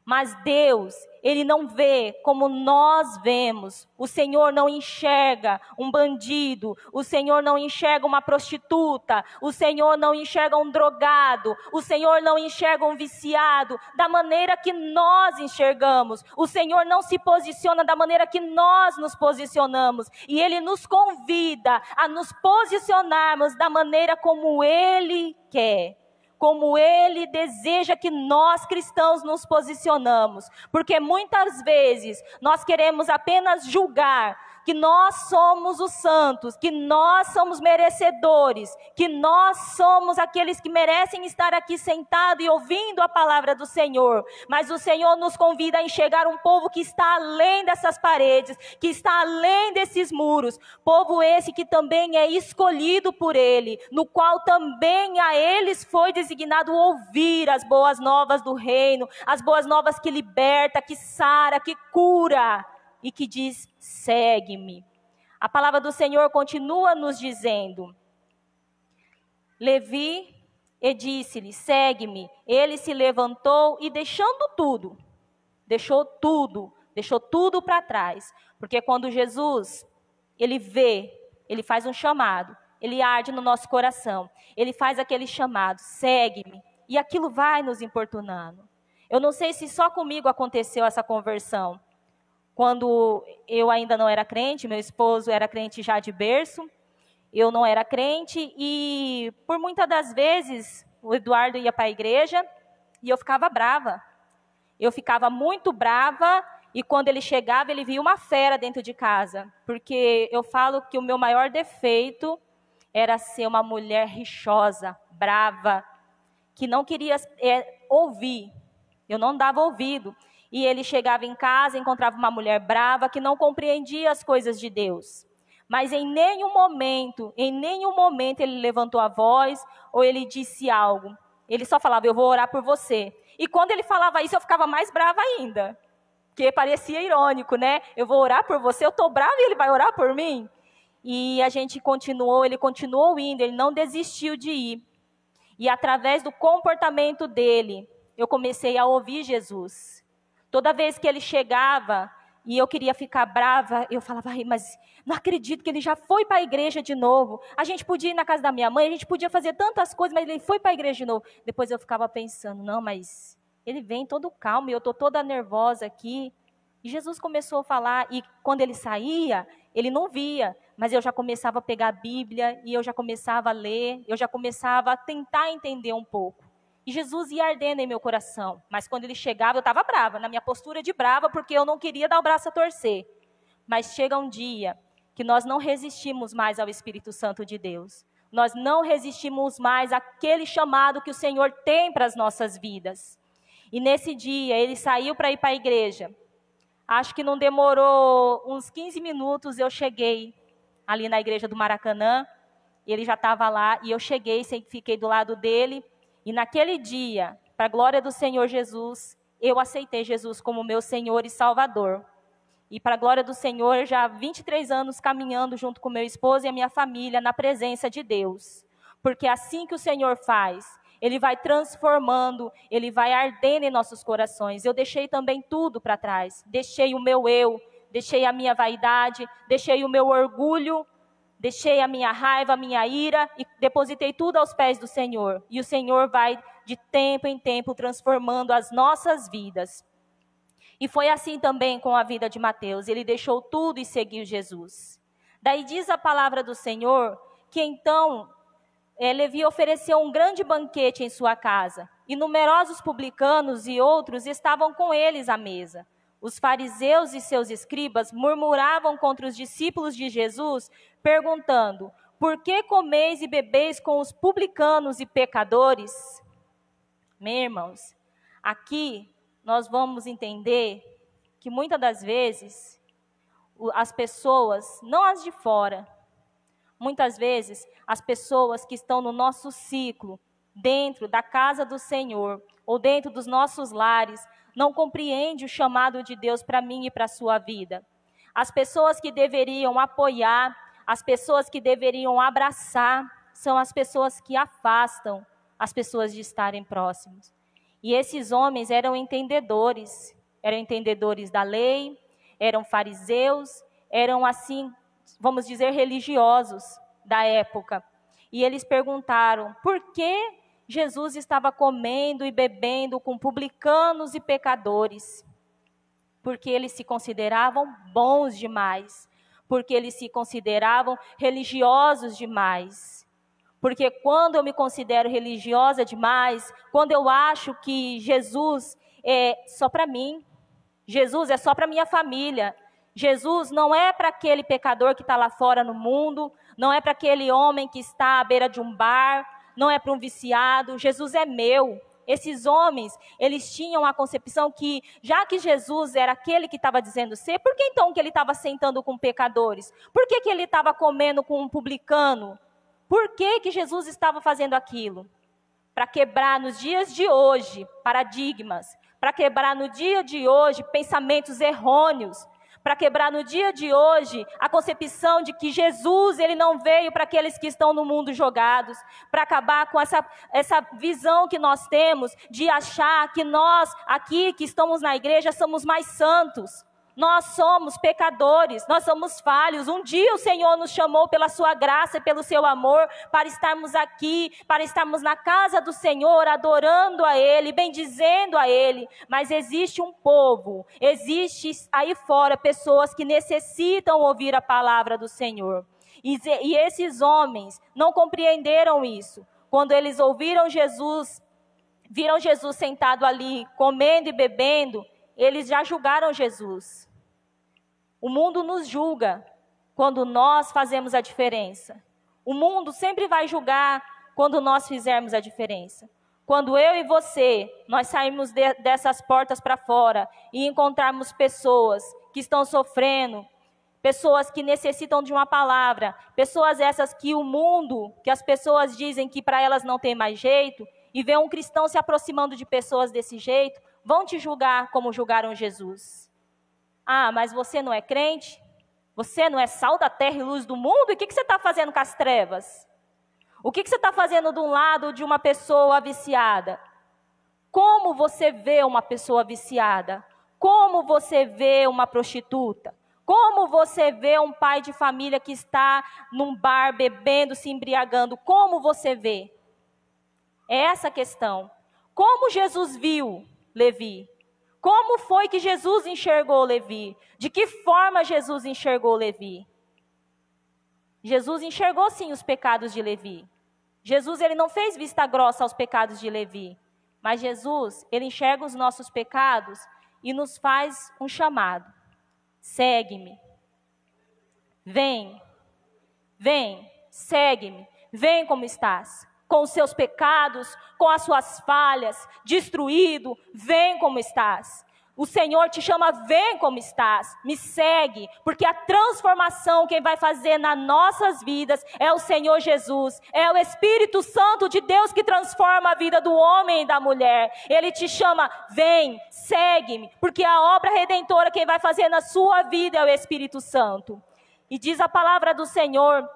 S3: Mas Deus, Ele não vê como nós vemos. O Senhor não enxerga um bandido. O Senhor não enxerga uma prostituta. O Senhor não enxerga um drogado. O Senhor não enxerga um viciado da maneira que nós enxergamos. O Senhor não se posiciona da maneira que nós nos posicionamos. E Ele nos convida a nos posicionarmos da maneira como Ele quer. Como Ele deseja que nós cristãos nos posicionamos. Porque muitas vezes nós queremos apenas julgar que nós somos os santos, que nós somos merecedores, que nós somos aqueles que merecem estar aqui sentado e ouvindo a palavra do Senhor. Mas o Senhor nos convida a enxergar um povo que está além dessas paredes, que está além desses muros. Povo esse que também é escolhido por Ele, no qual também a eles foi resignado ouvir as boas novas do reino, as boas novas que liberta, que sara, que cura e que diz: segue-me. A palavra do Senhor continua nos dizendo: Levi e disse-lhe: segue-me. Ele se levantou e deixou tudo para trás. Porque quando Jesus, ele vê, ele faz um chamado, ele arde no nosso coração, ele faz aquele chamado: segue-me, e aquilo vai nos importunando. Eu não sei se só comigo aconteceu essa conversão. Quando eu ainda não era crente, meu esposo era crente já de berço, eu não era crente, e por muitas das vezes o Eduardo ia para a igreja e eu ficava brava. Eu ficava muito brava, e quando ele chegava, ele via uma fera dentro de casa. Porque eu falo que o meu maior defeito era ser uma mulher rixosa, brava, que não queria ouvir. Eu não dava ouvido. E ele chegava em casa, encontrava uma mulher brava, que não compreendia as coisas de Deus. Mas em nenhum momento ele levantou a voz ou ele disse algo. Ele só falava: eu vou orar por você. E quando ele falava isso, eu ficava mais brava ainda. Porque parecia irônico, né? Eu vou orar por você, eu estou brava e ele vai orar por mim? E a gente ele continuou indo, ele não desistiu de ir. E através do comportamento dele, eu comecei a ouvir Jesus. Toda vez que ele chegava e eu queria ficar brava, eu falava: ai, mas não acredito que ele já foi para a igreja de novo. A gente podia ir na casa da minha mãe, a gente podia fazer tantas coisas, mas ele foi para a igreja de novo. Depois eu ficava pensando: não, mas ele vem todo calmo e eu estou toda nervosa aqui. E Jesus começou a falar, e quando ele saía, ele não via, mas eu já começava a pegar a Bíblia, e eu já começava a ler, eu já começava a tentar entender um pouco. E Jesus ia ardendo em meu coração, mas quando ele chegava, eu estava brava, na minha postura de brava, porque eu não queria dar o braço a torcer. Mas chega um dia que nós não resistimos mais ao Espírito Santo de Deus. Nós não resistimos mais àquele chamado que o Senhor tem para as nossas vidas. E nesse dia, ele saiu para ir para a igreja. Acho que não demorou uns 15 minutos, eu cheguei ali na igreja do Maracanã. Ele já estava lá, e eu cheguei, fiquei do lado dele. E naquele dia, para a glória do Senhor Jesus, eu aceitei Jesus como meu Senhor e Salvador. E para a glória do Senhor, já há 23 anos caminhando junto com meu esposo e a minha família na presença de Deus. Porque é assim que o Senhor faz. Ele vai transformando, ele vai ardendo em nossos corações. Eu deixei também tudo para trás. Deixei o meu eu, deixei a minha vaidade, deixei o meu orgulho, deixei a minha raiva, a minha ira e depositei tudo aos pés do Senhor. E o Senhor vai de tempo em tempo transformando as nossas vidas. E foi assim também com a vida de Mateus. Ele deixou tudo e seguiu Jesus. Daí diz a palavra do Senhor que então Levi ofereceu um grande banquete em sua casa. E numerosos publicanos e outros estavam com eles à mesa. Os fariseus e seus escribas murmuravam contra os discípulos de Jesus, perguntando: por que comeis e bebeis com os publicanos e pecadores? Meus irmãos, aqui nós vamos entender que muitas das vezes as pessoas, não as de fora, muitas vezes as pessoas que estão no nosso ciclo, dentro da casa do Senhor, ou dentro dos nossos lares, não compreendem o chamado de Deus para mim e para a sua vida. As pessoas que deveriam apoiar, as pessoas que deveriam abraçar, são as pessoas que afastam as pessoas de estarem próximos. E esses homens eram entendedores da lei, eram fariseus, eram assim, vamos dizer, religiosos da época. E eles perguntaram por que Jesus estava comendo e bebendo com publicanos e pecadores. Porque eles se consideravam bons demais. Porque eles se consideravam religiosos demais. Porque quando eu me considero religiosa demais, quando eu acho que Jesus é só para mim, Jesus é só para minha família, Jesus não é para aquele pecador que está lá fora no mundo, não é para aquele homem que está à beira de um bar, não é para um viciado, Jesus é meu. Esses homens, eles tinham a concepção que, já que Jesus era aquele que estava dizendo ser, por que então que ele estava sentando com pecadores? Por que que ele estava comendo com um publicano? Por que que Jesus estava fazendo aquilo? para quebrar nos dias de hoje paradigmas, para quebrar no dia de hoje pensamentos errôneos, para quebrar no dia de hoje a concepção de que Jesus, ele não veio para aqueles que estão no mundo jogados, para acabar com essa visão que nós temos de achar que nós aqui que estamos na igreja somos mais santos. Nós somos pecadores, nós somos falhos. Um dia o Senhor nos chamou pela sua graça e pelo seu amor para estarmos aqui, para estarmos na casa do Senhor, adorando a Ele, bendizendo a Ele. Mas existe um povo, existe aí fora pessoas que necessitam ouvir a palavra do Senhor. E esses homens não compreenderam isso. Quando eles ouviram Jesus, viram Jesus sentado ali, comendo e bebendo, eles já julgaram Jesus. O mundo nos julga quando nós fazemos a diferença. O mundo sempre vai julgar quando nós fizermos a diferença. Quando eu e você, nós sairmos dessas portas para fora e encontrarmos pessoas que estão sofrendo, pessoas que necessitam de uma palavra, pessoas essas que o mundo, que as pessoas dizem que para elas não tem mais jeito, e ver um cristão se aproximando de pessoas desse jeito, vão te julgar como julgaram Jesus. Ah, mas você não é crente? Você não é sal da terra e luz do mundo? E o que você está fazendo com as trevas? O que você está fazendo de um lado de uma pessoa viciada? Como você vê uma pessoa viciada? Como você vê uma prostituta? Como você vê um pai de família que está num bar bebendo, se embriagando? Como você vê? É essa a questão. Como Jesus viu Levi? Como foi que Jesus enxergou Levi? De que forma Jesus enxergou Levi? Jesus enxergou sim os pecados de Levi. Jesus, ele não fez vista grossa aos pecados de Levi. Mas Jesus, ele enxerga os nossos pecados e nos faz um chamado. Segue-me. Vem. Vem, segue-me. Vem como estás. Com os seus pecados, com as suas falhas, destruído, vem como estás. O Senhor te chama, vem como estás, me segue, porque a transformação quem vai fazer nas nossas vidas é o Senhor Jesus, é o Espírito Santo de Deus que transforma a vida do homem e da mulher. Ele te chama, vem, segue-me, porque a obra redentora quem vai fazer na sua vida é o Espírito Santo. E diz a palavra do Senhor,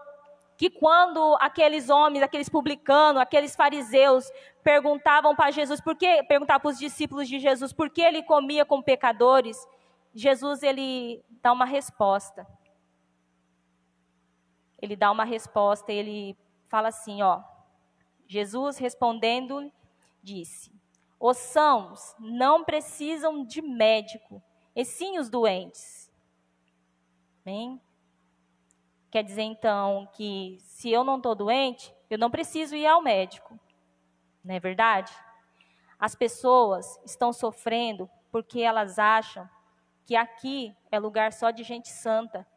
S3: que quando aqueles homens, aqueles publicanos, aqueles fariseus perguntavam para Jesus, perguntavam para os discípulos de Jesus, por que ele comia com pecadores, Jesus, ele dá uma resposta. Ele dá uma resposta, ele fala assim, ó, Jesus respondendo, disse, os sãos não precisam de médico, e sim os doentes. Amém? Quer dizer, então, que se eu não estou doente, eu não preciso ir ao médico. Não é verdade? As pessoas estão sofrendo porque elas acham que aqui é lugar só de gente santa.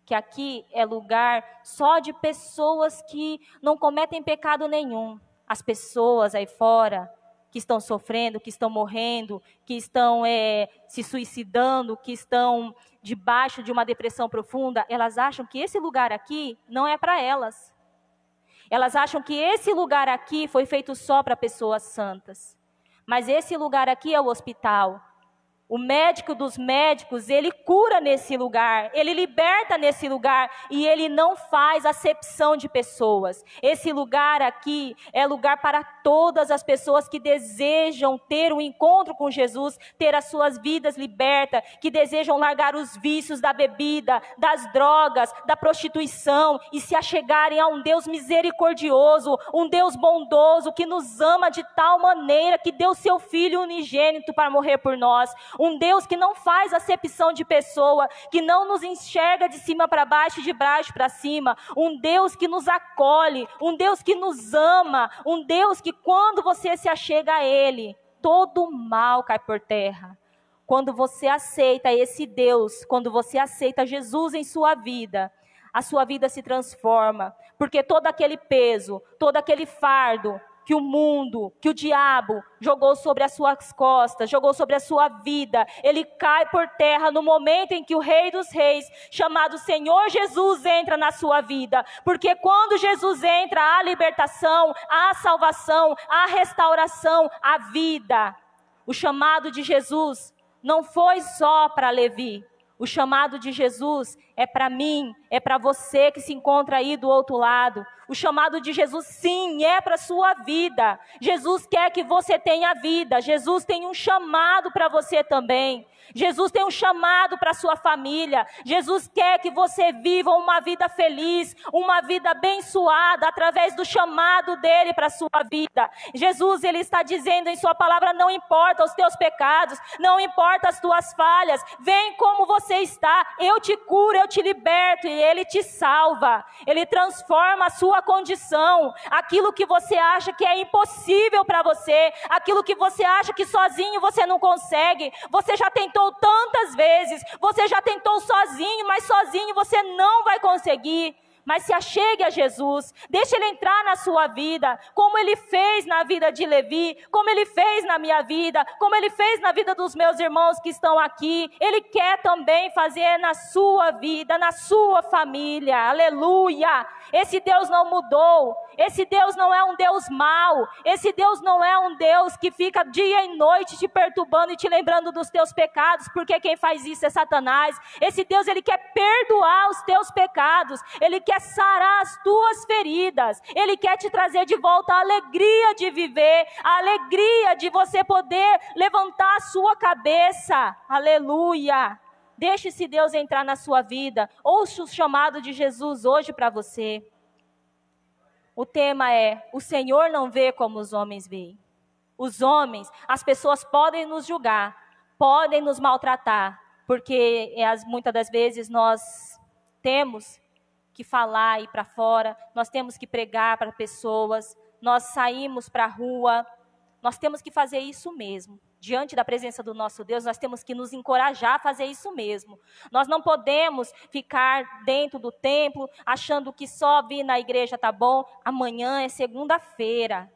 S3: Que aqui é lugar só de pessoas que não cometem pecado nenhum. As pessoas aí fora que estão sofrendo, que estão morrendo, que estão se suicidando, que estão debaixo de uma depressão profunda, elas acham que esse lugar aqui não é para elas. Elas acham que esse lugar aqui foi feito só para pessoas santas. Mas esse lugar aqui é o hospital. O médico dos médicos, ele cura nesse lugar, ele liberta nesse lugar e ele não faz acepção de pessoas. Esse lugar aqui é lugar para todas as pessoas que desejam ter um encontro com Jesus, ter as suas vidas libertas, que desejam largar os vícios da bebida, das drogas, da prostituição e se achegarem a um Deus misericordioso, um Deus bondoso que nos ama de tal maneira que deu seu Filho unigênito para morrer por nós. Um Deus que não faz acepção de pessoa, que não nos enxerga de cima para baixo, de baixo para cima. Um Deus que nos acolhe, um Deus que nos ama, um Deus que quando você se achega a Ele, todo mal cai por terra. Quando você aceita esse Deus, quando você aceita Jesus em sua vida, a sua vida se transforma. Porque todo aquele peso, todo aquele fardo que que o mundo, que o diabo jogou sobre as suas costas, jogou sobre a sua vida, ele cai por terra no momento em que o Rei dos Reis, chamado Senhor Jesus, entra na sua vida. Porque quando Jesus entra, há libertação, há salvação, há restauração, há vida. O chamado de Jesus não foi só para Levi. O chamado de Jesus é para mim, é para você que se encontra aí do outro lado. O chamado de Jesus, sim, é para a sua vida. Jesus quer que você tenha vida. Jesus tem um chamado para você também. Jesus tem um chamado para a sua família. Jesus quer que você viva uma vida feliz, uma vida abençoada, através do chamado dele para a sua vida. Jesus, ele está dizendo em sua palavra, não importa os teus pecados, não importa as tuas falhas, vem como você está, eu te curo, eu te liberto, e ele te salva. Ele transforma a sua condição, aquilo que você acha que é impossível para você, aquilo que você acha que sozinho você não consegue, você já tentou tantas vezes, você já tentou sozinho, mas sozinho você não vai conseguir. Mas se achegue a Jesus, deixe ele entrar na sua vida, como ele fez na vida de Levi, como ele fez na minha vida, como ele fez na vida dos meus irmãos que estão aqui. Ele quer também fazer na sua vida, na sua família. Aleluia! Esse Deus não mudou, esse Deus não é um Deus mau, esse Deus não é um Deus que fica dia e noite te perturbando e te lembrando dos teus pecados, porque quem faz isso é Satanás. Esse Deus, ele quer perdoar os teus pecados, ele quer sarar as tuas feridas, ele quer te trazer de volta a alegria de viver, a alegria de você poder levantar a sua cabeça. Aleluia! Deixe esse Deus entrar na sua vida. Ouça o chamado de Jesus hoje para você. O tema é: o Senhor não vê como os homens veem. Os homens, as pessoas podem nos julgar, podem nos maltratar, porque muitas das vezes nós temos que falar e ir para fora, nós temos que pregar para pessoas, nós saímos para a rua, nós temos que fazer isso mesmo. Diante da presença do nosso Deus, nós temos que nos encorajar a fazer isso mesmo. Nós não podemos ficar dentro do templo, achando que só vir na igreja tá bom. Amanhã é segunda-feira.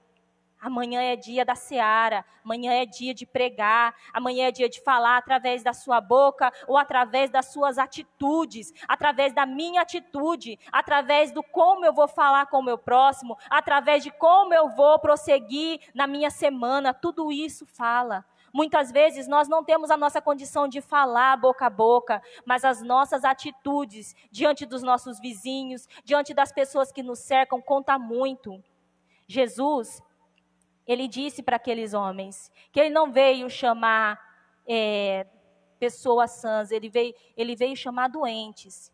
S3: Amanhã é dia da seara. Amanhã é dia de pregar. Amanhã é dia de falar através da sua boca ou através das suas atitudes. Através da minha atitude. Através do como eu vou falar com o meu próximo. Através de como eu vou prosseguir na minha semana. Tudo isso fala. Muitas vezes nós não temos a nossa condição de falar boca a boca, mas as nossas atitudes diante dos nossos vizinhos, diante das pessoas que nos cercam, conta muito. Jesus, ele disse para aqueles homens que ele não veio chamar pessoas sãs, ele veio chamar doentes.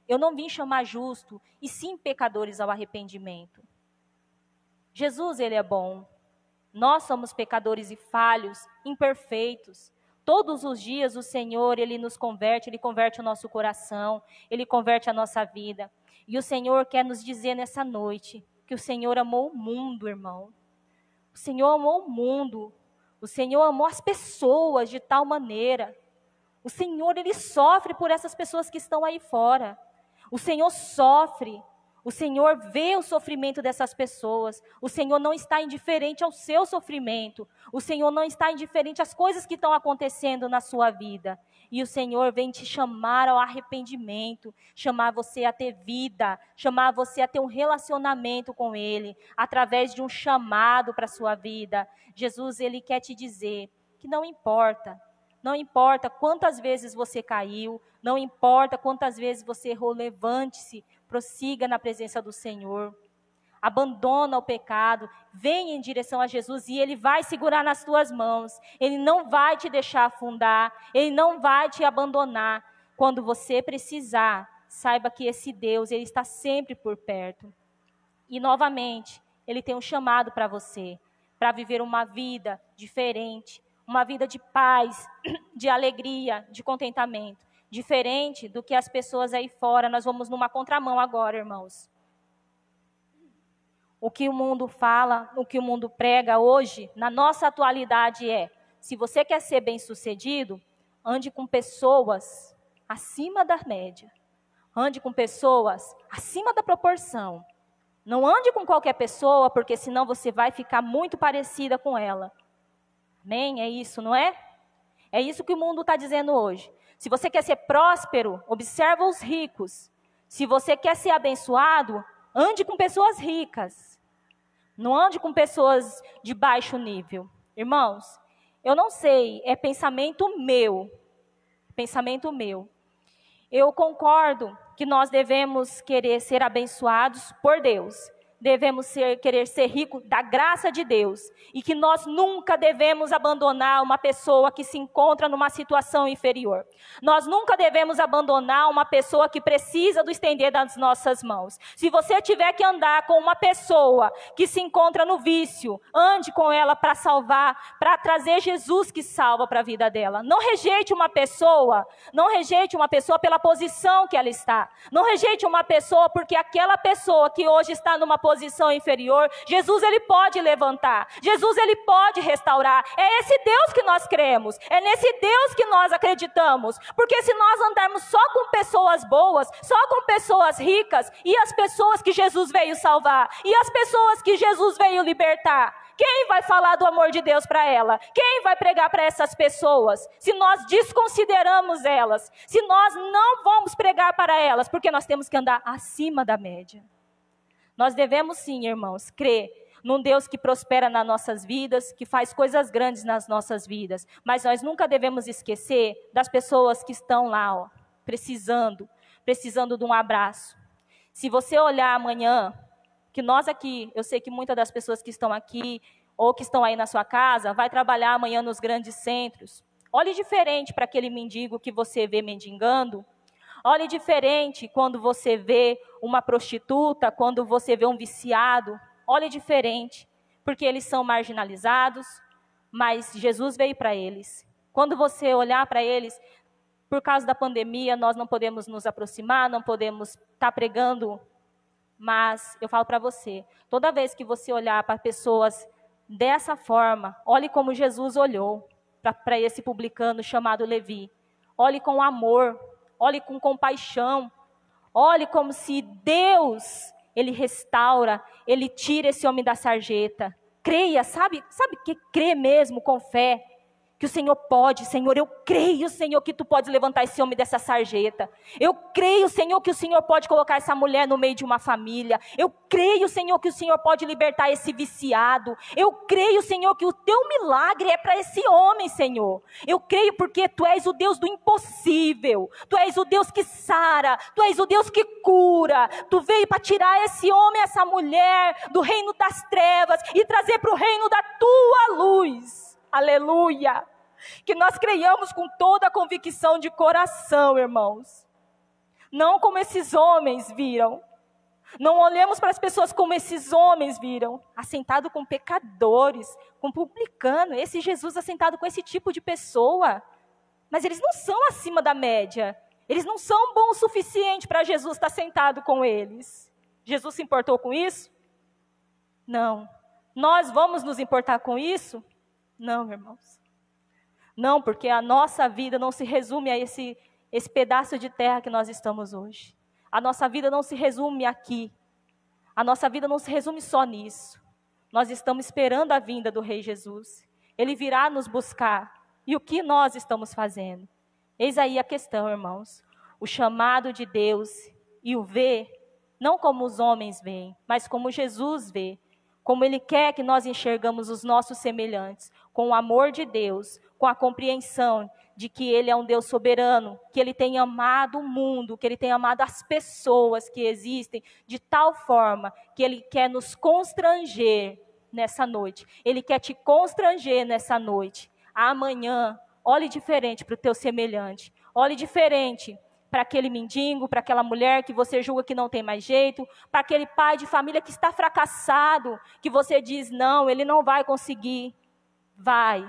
S3: Eu não vim chamar justo, e sim pecadores ao arrependimento. Jesus, ele é bom. Nós somos pecadores e falhos, imperfeitos. Todos os dias o Senhor, ele nos converte, ele converte o nosso coração, ele converte a nossa vida. E o Senhor quer nos dizer nessa noite que o Senhor amou o mundo, irmão. O Senhor amou o mundo. O Senhor amou as pessoas de tal maneira. O Senhor, ele sofre por essas pessoas que estão aí fora. O Senhor sofre. O Senhor vê o sofrimento dessas pessoas. O Senhor não está indiferente ao seu sofrimento. O Senhor não está indiferente às coisas que estão acontecendo na sua vida. E o Senhor vem te chamar ao arrependimento, chamar você a ter vida, chamar você a ter um relacionamento com Ele, através de um chamado para a sua vida. Jesus, ele quer te dizer que não importa quantas vezes você caiu, não importa quantas vezes você errou, levante-se, prossiga na presença do Senhor. Abandona o pecado, venha em direção a Jesus e Ele vai segurar nas tuas mãos. Ele não vai te deixar afundar, Ele não vai te abandonar. Quando você precisar, saiba que esse Deus, Ele está sempre por perto. E novamente, Ele tem um chamado para você, para viver uma vida diferente, uma vida de paz, de alegria, de contentamento. Diferente do que as pessoas aí fora. Nós vamos numa contramão agora, irmãos. O que o mundo fala, o que o mundo prega hoje, na nossa atualidade se você quer ser bem-sucedido, ande com pessoas acima da média. Ande com pessoas acima da proporção. Não ande com qualquer pessoa, porque senão você vai ficar muito parecida com ela. Amém? É isso, não é? É isso que o mundo está dizendo hoje. Se você quer ser próspero, observa os ricos. Se você quer ser abençoado, ande com pessoas ricas. Não ande com pessoas de baixo nível. Irmãos, eu não sei, é pensamento meu. Pensamento meu. Eu concordo que nós devemos querer ser abençoados por Deus. Devemos querer ser ricos da graça de Deus. E que nós nunca devemos abandonar uma pessoa que se encontra numa situação inferior. Nós nunca devemos abandonar uma pessoa que precisa do estender das nossas mãos. Se você tiver que andar com uma pessoa que se encontra no vício, ande com ela para salvar, para trazer Jesus que salva para a vida dela. Não rejeite uma pessoa pela posição que ela está. Não rejeite uma pessoa porque aquela pessoa que hoje está numa posição inferior, Jesus ele pode levantar, Jesus ele pode restaurar. É esse Deus que nós cremos, é nesse Deus que nós acreditamos, porque se nós andarmos só com pessoas boas, só com pessoas ricas, e as pessoas que Jesus veio salvar, e as pessoas que Jesus veio libertar, quem vai falar do amor de Deus para ela? Quem vai pregar para essas pessoas? Se nós desconsideramos elas, se nós não vamos pregar para elas, porque nós temos que andar acima da média. Nós devemos sim, irmãos, crer num Deus que prospera nas nossas vidas, que faz coisas grandes nas nossas vidas. Mas nós nunca devemos esquecer das pessoas que estão lá, precisando de um abraço. Se você olhar amanhã, que nós aqui, eu sei que muitas das pessoas que estão aqui, ou que estão aí na sua casa, vai trabalhar amanhã nos grandes centros. Olhe diferente para aquele mendigo que você vê mendigando. Olhe diferente quando você vê uma prostituta, quando você vê um viciado. Olhe diferente, porque eles são marginalizados, mas Jesus veio para eles. Quando você olhar para eles, por causa da pandemia, nós não podemos nos aproximar, não podemos estar pregando, mas eu falo para você, toda vez que você olhar para pessoas dessa forma, olhe como Jesus olhou para esse publicano chamado Levi. Olhe com amor. Olhe com compaixão, olhe como se Deus, Ele restaura, Ele tira esse homem da sarjeta. Creia, sabe que crê mesmo com fé, que o Senhor pode. Senhor, eu creio, Senhor, que Tu podes levantar esse homem dessa sarjeta. Eu creio, Senhor, que o Senhor pode colocar essa mulher no meio de uma família. Eu creio, Senhor, que o Senhor pode libertar esse viciado. Eu creio, Senhor, que o Teu milagre é para esse homem, Senhor. Eu creio porque Tu és o Deus do impossível. Tu és o Deus que sara. Tu és o Deus que cura. Tu veio para tirar esse homem, essa mulher do reino das trevas e trazer para o reino da Tua luz. Aleluia! Que nós creiamos com toda a convicção de coração, irmãos. Não como esses homens viram. Não olhemos para as pessoas como esses homens viram. Assentado com pecadores, com publicano. Esse Jesus assentado com esse tipo de pessoa. Mas eles não são acima da média. Eles não são bons o suficiente para Jesus estar sentado com eles. Jesus se importou com isso? Não. Nós vamos nos importar com isso? Não, irmãos. Não, porque a nossa vida não se resume a esse pedaço de terra que nós estamos hoje. A nossa vida não se resume aqui. A nossa vida não se resume só nisso. Nós estamos esperando a vinda do Rei Jesus. Ele virá nos buscar. E o que nós estamos fazendo? Eis aí a questão, irmãos. O chamado de Deus e o ver, não como os homens veem, mas como Jesus vê. Como Ele quer que nós enxergamos os nossos semelhantes, com o amor de Deus, com a compreensão de que Ele é um Deus soberano, que Ele tem amado o mundo, que Ele tem amado as pessoas que existem, de tal forma que Ele quer nos constranger nessa noite. Ele quer te constranger nessa noite. Amanhã, olhe diferente para o teu semelhante, olhe diferente para aquele mendigo, para aquela mulher que você julga que não tem mais jeito, para aquele pai de família que está fracassado, que você diz, não, ele não vai conseguir. Vai,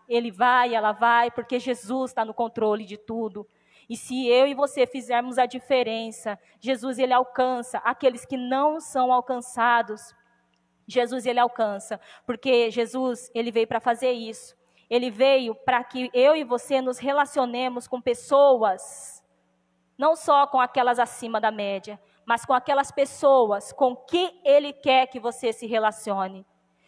S3: ele vai, ela vai, porque Jesus está no controle de tudo. E se eu e você fizermos a diferença, Jesus, Ele alcança aqueles que não são alcançados. Jesus, Ele alcança, porque Jesus, Ele veio para fazer isso. Ele veio para que eu e você nos relacionemos com pessoas, não só com aquelas acima da média, mas com aquelas pessoas com que Ele quer que você se relacione.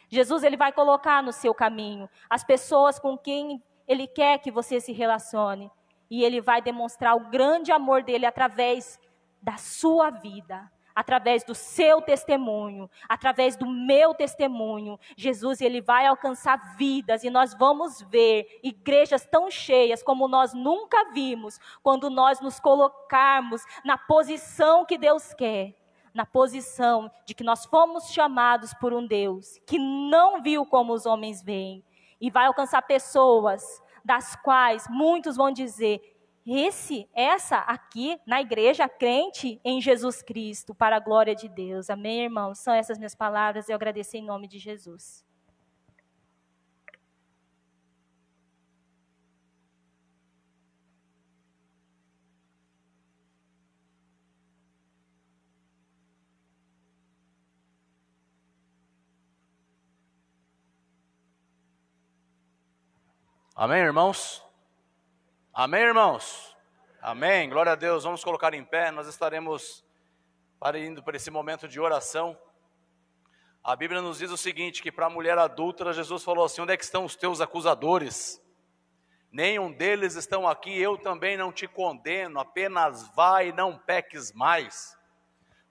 S3: Jesus, Ele vai colocar no seu caminho as pessoas com quem Ele quer que você se relacione. E Ele vai demonstrar o grande amor dEle através da sua vida, através do seu testemunho, através do meu testemunho. Jesus, Ele vai alcançar vidas e nós vamos ver igrejas tão cheias como nós nunca vimos, quando nós nos colocarmos na posição que Deus quer, na posição de que nós fomos chamados por um Deus que não viu como os homens veem, e vai alcançar pessoas das quais muitos vão dizer: essa aqui na igreja crente em Jesus Cristo, para a glória de Deus. Amém, irmãos? São essas minhas palavras e eu agradeço em nome de Jesus.
S4: Amém, irmãos? Amém, irmãos? Amém, glória a Deus. Vamos colocar em pé, nós estaremos indo para esse momento de oração. A Bíblia nos diz o seguinte, que para a mulher adúltera, Jesus falou assim: onde é que estão os teus acusadores? Nenhum deles estão aqui, eu também não te condeno, apenas vai e não peques mais.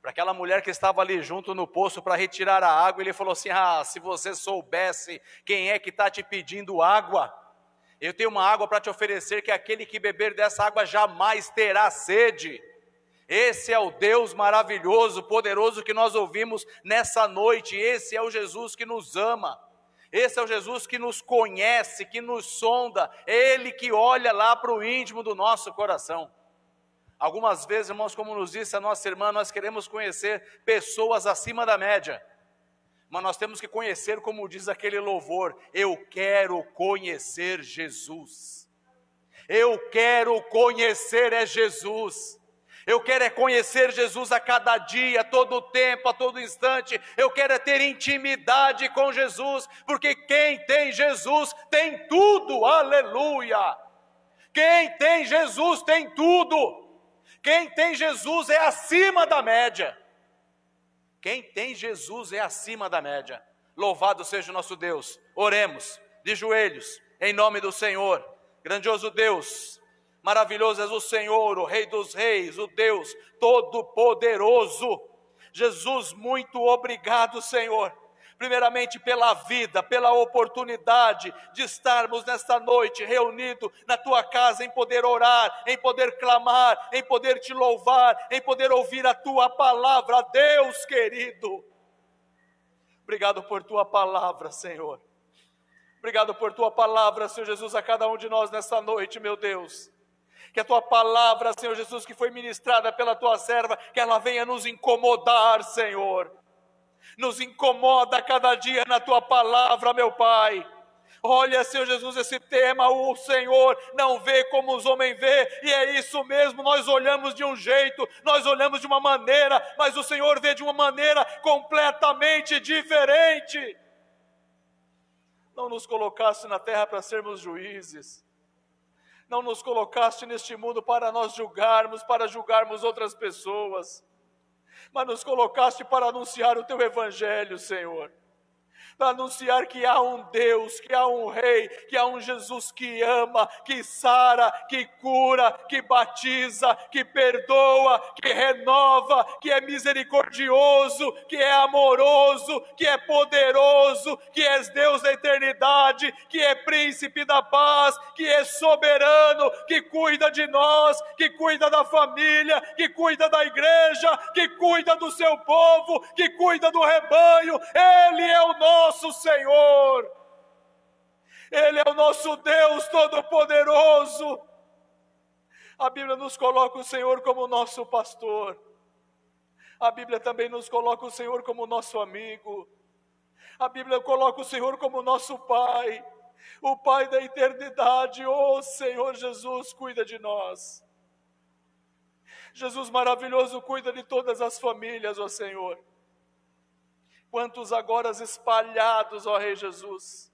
S4: Para aquela mulher que estava ali junto no poço para retirar a água, ele falou assim: se você soubesse quem é que está te pedindo água, eu tenho uma água para te oferecer, que aquele que beber dessa água jamais terá sede. Esse é o Deus maravilhoso, poderoso que nós ouvimos nessa noite. Esse é o Jesus que nos ama. Esse é o Jesus que nos conhece, que nos sonda. Ele que olha lá para o íntimo do nosso coração. Algumas vezes, irmãos, como nos disse a nossa irmã, nós queremos conhecer pessoas acima da média. Mas nós temos que conhecer, como diz aquele louvor: eu quero conhecer Jesus. Eu quero conhecer Jesus. Eu quero conhecer Jesus a cada dia, a todo tempo, a todo instante. Eu quero ter intimidade com Jesus, porque quem tem Jesus tem tudo, aleluia. Quem tem Jesus tem tudo. Quem tem Jesus é acima da média. Quem tem Jesus é acima da média. Louvado seja o nosso Deus. Oremos de joelhos, em nome do Senhor. Grandioso Deus, maravilhoso és o Senhor, o Rei dos Reis, o Deus Todo-Poderoso. Jesus, muito obrigado, Senhor. Primeiramente pela vida, pela oportunidade de estarmos nesta noite reunidos na Tua casa, em poder orar, em poder clamar, em poder Te louvar, em poder ouvir a Tua palavra, Deus querido. Obrigado por Tua palavra, Senhor. Obrigado por Tua palavra, Senhor Jesus, a cada um de nós nesta noite, meu Deus. Que a Tua palavra, Senhor Jesus, que foi ministrada pela Tua serva, que ela venha nos incomodar, Senhor. Nos incomoda a cada dia na Tua palavra, meu Pai. Olha, Senhor Jesus, esse tema, o Senhor não vê como os homens vê, e é isso mesmo, nós olhamos de um jeito, nós olhamos de uma maneira, mas o Senhor vê de uma maneira completamente diferente. Não nos colocaste na terra para sermos juízes, não nos colocaste neste mundo para nós julgarmos, para julgarmos outras pessoas, mas nos colocaste para anunciar o Teu Evangelho, Senhor. Para anunciar que há um Deus, que há um Rei, que há um Jesus que ama, que sara, que cura, que batiza, que perdoa, que renova, que é misericordioso, que é amoroso, que é poderoso, que és Deus da eternidade, que é príncipe da paz, que é soberano, que cuida de nós, que cuida da família, que cuida da igreja, que cuida do seu povo, que cuida do rebanho. Ele é o nosso Senhor, Ele é o nosso Deus Todo-Poderoso. A Bíblia nos coloca o Senhor como nosso pastor, a Bíblia também nos coloca o Senhor como nosso amigo, a Bíblia coloca o Senhor como nosso Pai, o Pai da eternidade. Oh Senhor Jesus, cuida de nós. Jesus maravilhoso, cuida de todas as famílias, ó Senhor. Quantos agora espalhados, ó Rei Jesus,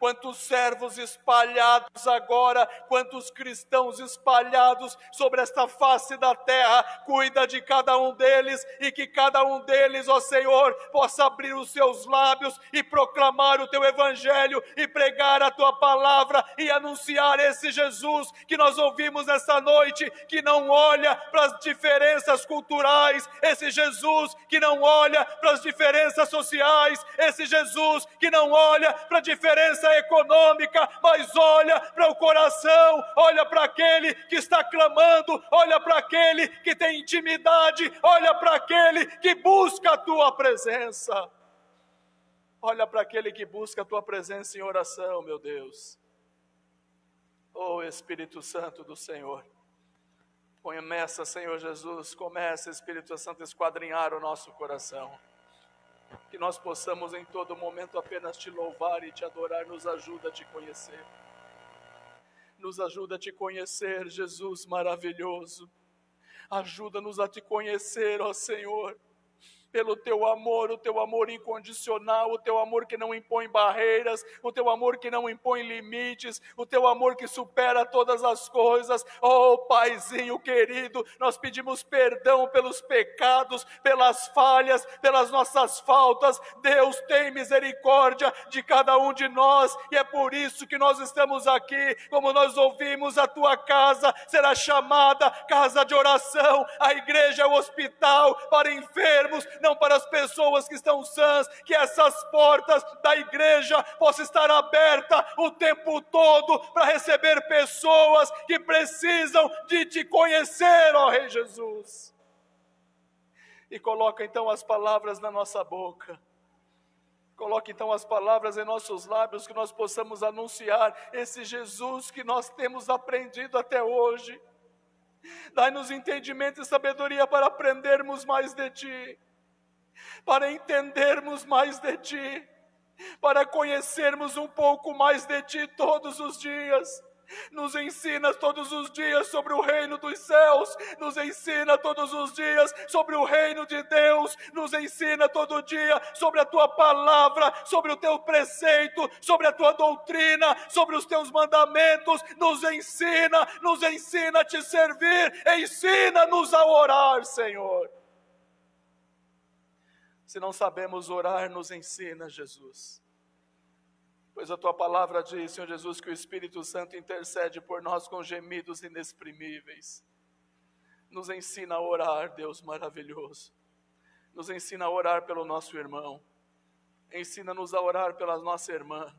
S4: quantos servos espalhados agora, quantos cristãos espalhados sobre esta face da terra, cuida de cada um deles, e que cada um deles, ó Senhor, possa abrir os seus lábios e proclamar o teu evangelho, e pregar a tua palavra, e anunciar esse Jesus que nós ouvimos nessa noite, que não olha para as diferenças culturais, esse Jesus que não olha para as diferenças sociais, esse Jesus que não olha para a diferença econômica, mas olha para o coração, olha para aquele que está clamando, olha para aquele que tem intimidade, olha para aquele que busca a tua presença. Olha para aquele que busca a tua presença em oração, meu Deus. Oh Espírito Santo do Senhor, começa, Senhor Jesus, começa, Espírito Santo, a esquadrinhar o nosso coração. Que nós possamos em todo momento apenas te louvar e te adorar. Nos ajuda a te conhecer. Nos ajuda a te conhecer, Jesus maravilhoso. Ajuda-nos a te conhecer, ó Senhor, pelo teu amor, o teu amor incondicional, o teu amor que não impõe barreiras, o teu amor que não impõe limites, o teu amor que supera todas as coisas. Oh Paizinho querido, nós pedimos perdão pelos pecados, pelas falhas, pelas nossas faltas. Deus, tem misericórdia de cada um de nós, e é por isso que nós estamos aqui. Como nós ouvimos, a tua casa será chamada casa de oração, a igreja é o hospital para enfermos, não para as pessoas que estão sãs. Que essas portas da igreja possam estar abertas o tempo todo para receber pessoas que precisam de te conhecer, ó Rei Jesus. E coloca então as palavras na nossa boca, coloque então as palavras em nossos lábios, que nós possamos anunciar esse Jesus que nós temos aprendido até hoje. Dai-nos entendimento e sabedoria para aprendermos mais de Ti, para entendermos mais de Ti, para conhecermos um pouco mais de Ti todos os dias. Nos ensina todos os dias sobre o reino dos céus, nos ensina todos os dias sobre o reino de Deus, nos ensina todo dia sobre a Tua palavra, sobre o Teu preceito, sobre a Tua doutrina, sobre os Teus mandamentos. Nos ensina a Te servir, ensina-nos a orar, Senhor. Se não sabemos orar, nos ensina, Jesus. Pois a Tua palavra diz, Senhor Jesus, que o Espírito Santo intercede por nós com gemidos inexprimíveis. Nos ensina a orar, Deus maravilhoso. Nos ensina a orar pelo nosso irmão. Ensina-nos a orar pela nossa irmã.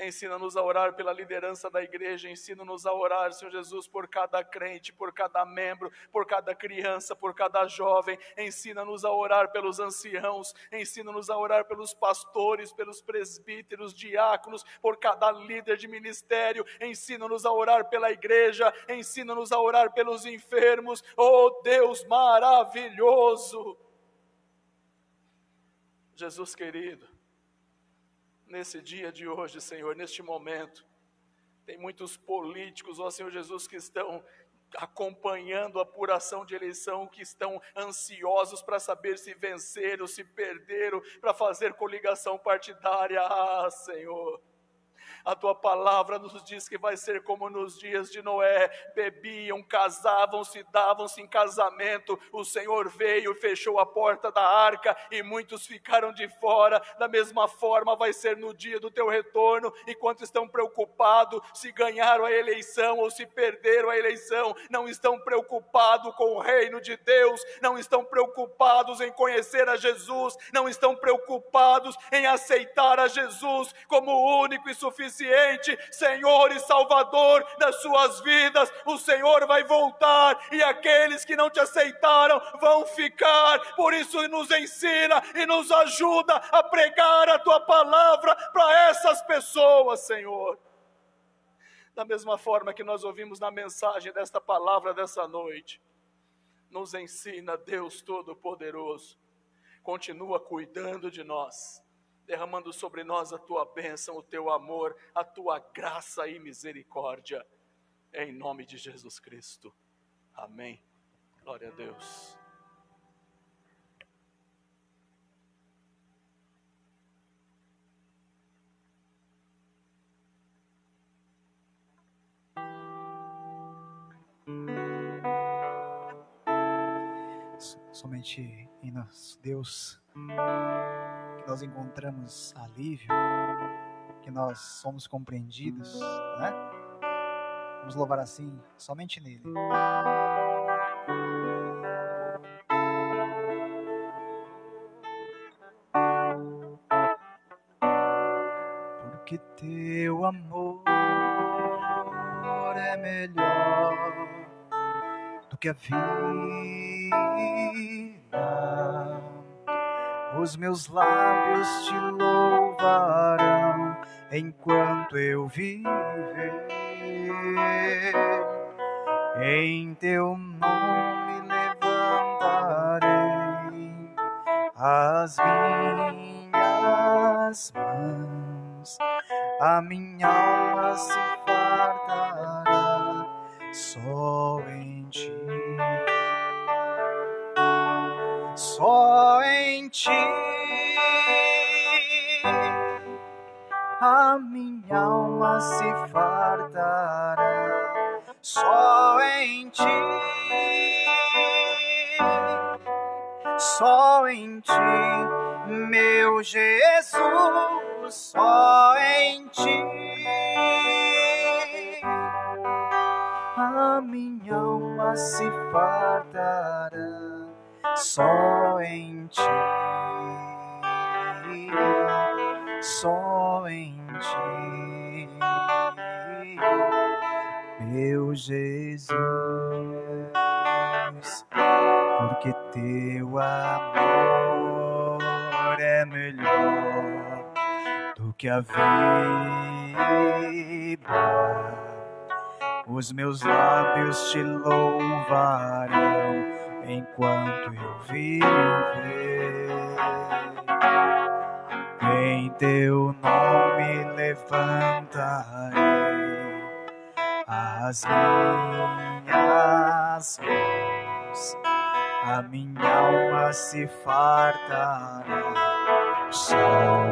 S4: Ensina-nos a orar pela liderança da igreja. Ensina-nos a orar, Senhor Jesus, por cada crente, por cada membro, por cada criança, por cada jovem. Ensina-nos a orar pelos anciãos. Ensina-nos a orar pelos pastores, pelos presbíteros, diáconos, por cada líder de ministério. Ensina-nos a orar pela igreja. Ensina-nos a orar pelos enfermos. Oh Deus maravilhoso! Jesus querido, nesse dia de hoje, Senhor, neste momento, tem muitos políticos, ó Senhor Jesus, que estão acompanhando a apuração de eleição, que estão ansiosos para saber se venceram, se perderam, para fazer coligação partidária. Ah, Senhor, a Tua palavra nos diz que vai ser como nos dias de Noé: bebiam, casavam-se, davam-se em casamento. O Senhor veio, fechou a porta da arca e muitos ficaram de fora. Da mesma forma vai ser no dia do Teu retorno. Enquanto estão preocupados se ganharam a eleição ou se perderam a eleição, não estão preocupados com o reino de Deus, não estão preocupados em conhecer a Jesus, não estão preocupados em aceitar a Jesus como o único e suficiente Senhor e Salvador das suas vidas. O Senhor vai voltar e aqueles que não Te aceitaram vão ficar. Por isso nos ensina e nos ajuda a pregar a Tua palavra para essas pessoas, Senhor. Da mesma forma que nós ouvimos na mensagem desta palavra dessa noite, nos ensina, Deus Todo-Poderoso, continua cuidando de nós, derramando sobre nós a Tua bênção, o Teu amor, a Tua graça e misericórdia, em nome de Jesus Cristo. Amém. Glória a Deus.
S1: Somente em nosso Deus que nós encontramos alívio, que nós somos compreendidos, né? Vamos louvar assim, somente nele. Porque teu amor é melhor do que a vida. Os meus lábios te louvarão enquanto eu viver. Em teu nome levantarei as minhas mãos. A minha alma se fartará só em ti. Só em ti. A minha alma se fartará só em ti. Só em ti, meu Jesus, só em ti. A minha alma se fartará só em ti. Só em ti, meu Jesus, porque teu amor é melhor do que a vida. Os meus lábios te louvarão enquanto eu viver. Em teu nome levantarei as minhas mãos. A minha alma se fartará só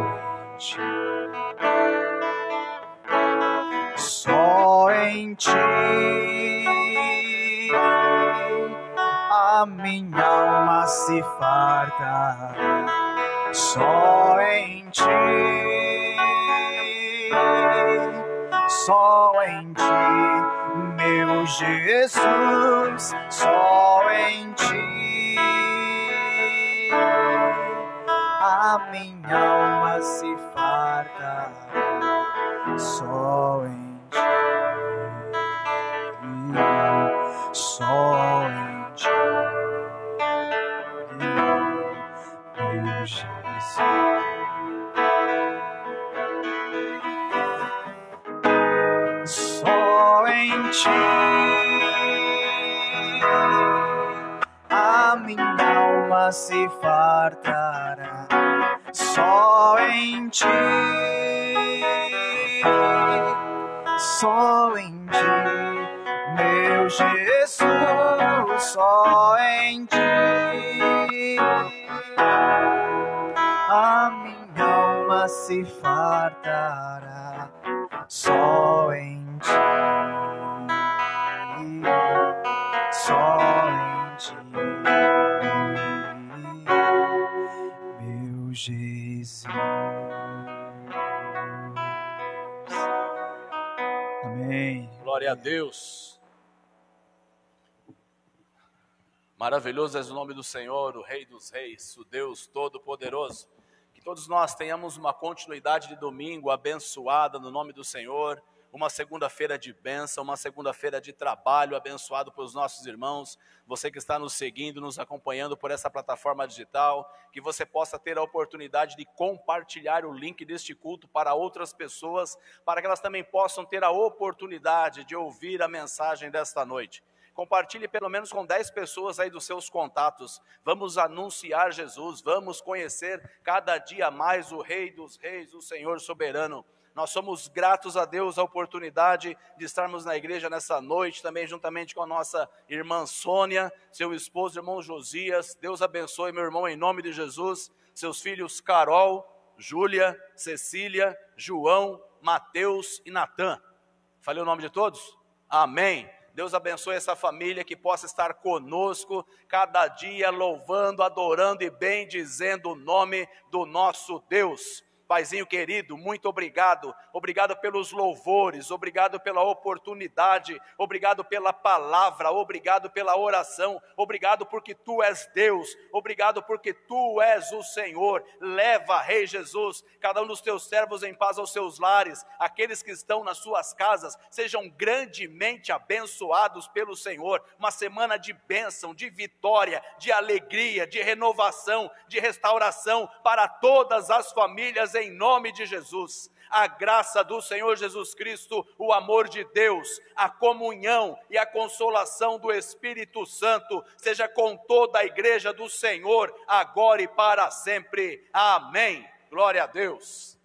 S1: em ti. Só em ti. A minha alma se fartará só em ti. Só em ti, meu Jesus, só em ti. A minha alma se fartará só em ti. Só em ti, meu Jesus. Só em ti. A minha alma se fartará só em ti. Só em ti, meu Jesus, só em ti. A minha alma se fartará só em ti. Só em ti, meu Jesus. Amém.
S4: Glória a Deus. Maravilhoso é o nome do Senhor, o Rei dos Reis, o Deus Todo-Poderoso. Que todos nós tenhamos uma continuidade de domingo abençoada no nome do Senhor, uma segunda-feira de bênção, uma segunda-feira de trabalho abençoado pelos nossos irmãos. Você que está nos seguindo, nos acompanhando por essa plataforma digital, que você possa ter a oportunidade de compartilhar o link deste culto para outras pessoas, para que elas também possam ter a oportunidade de ouvir a mensagem desta noite. Compartilhe pelo menos com 10 pessoas aí dos seus contatos. Vamos anunciar Jesus, vamos conhecer cada dia mais o Rei dos Reis, o Senhor soberano. Nós somos gratos a Deus a oportunidade de estarmos na igreja nessa noite, também juntamente com a nossa irmã Sônia, seu esposo, irmão Josias. Deus abençoe, meu irmão, em nome de Jesus. Seus filhos Carol, Júlia, Cecília, João, Mateus e Natan. Falei o nome de todos? Amém. Deus abençoe essa família que possa estar conosco cada dia louvando, adorando e bendizendo o nome do nosso Deus. Paizinho querido, muito obrigado. Obrigado pelos louvores, obrigado pela oportunidade, obrigado pela palavra, obrigado pela oração, obrigado porque Tu és Deus, obrigado porque Tu és o Senhor. Leva, Rei Jesus, cada um dos Teus servos em paz aos seus lares, aqueles que estão nas suas casas, sejam grandemente abençoados pelo Senhor. Uma semana de bênção, de vitória, de alegria, de renovação, de restauração para todas as famílias em nome de Jesus. A graça do Senhor Jesus Cristo, o amor de Deus, a comunhão e a consolação do Espírito Santo seja com toda a igreja do Senhor, agora e para sempre. Amém. Glória a Deus.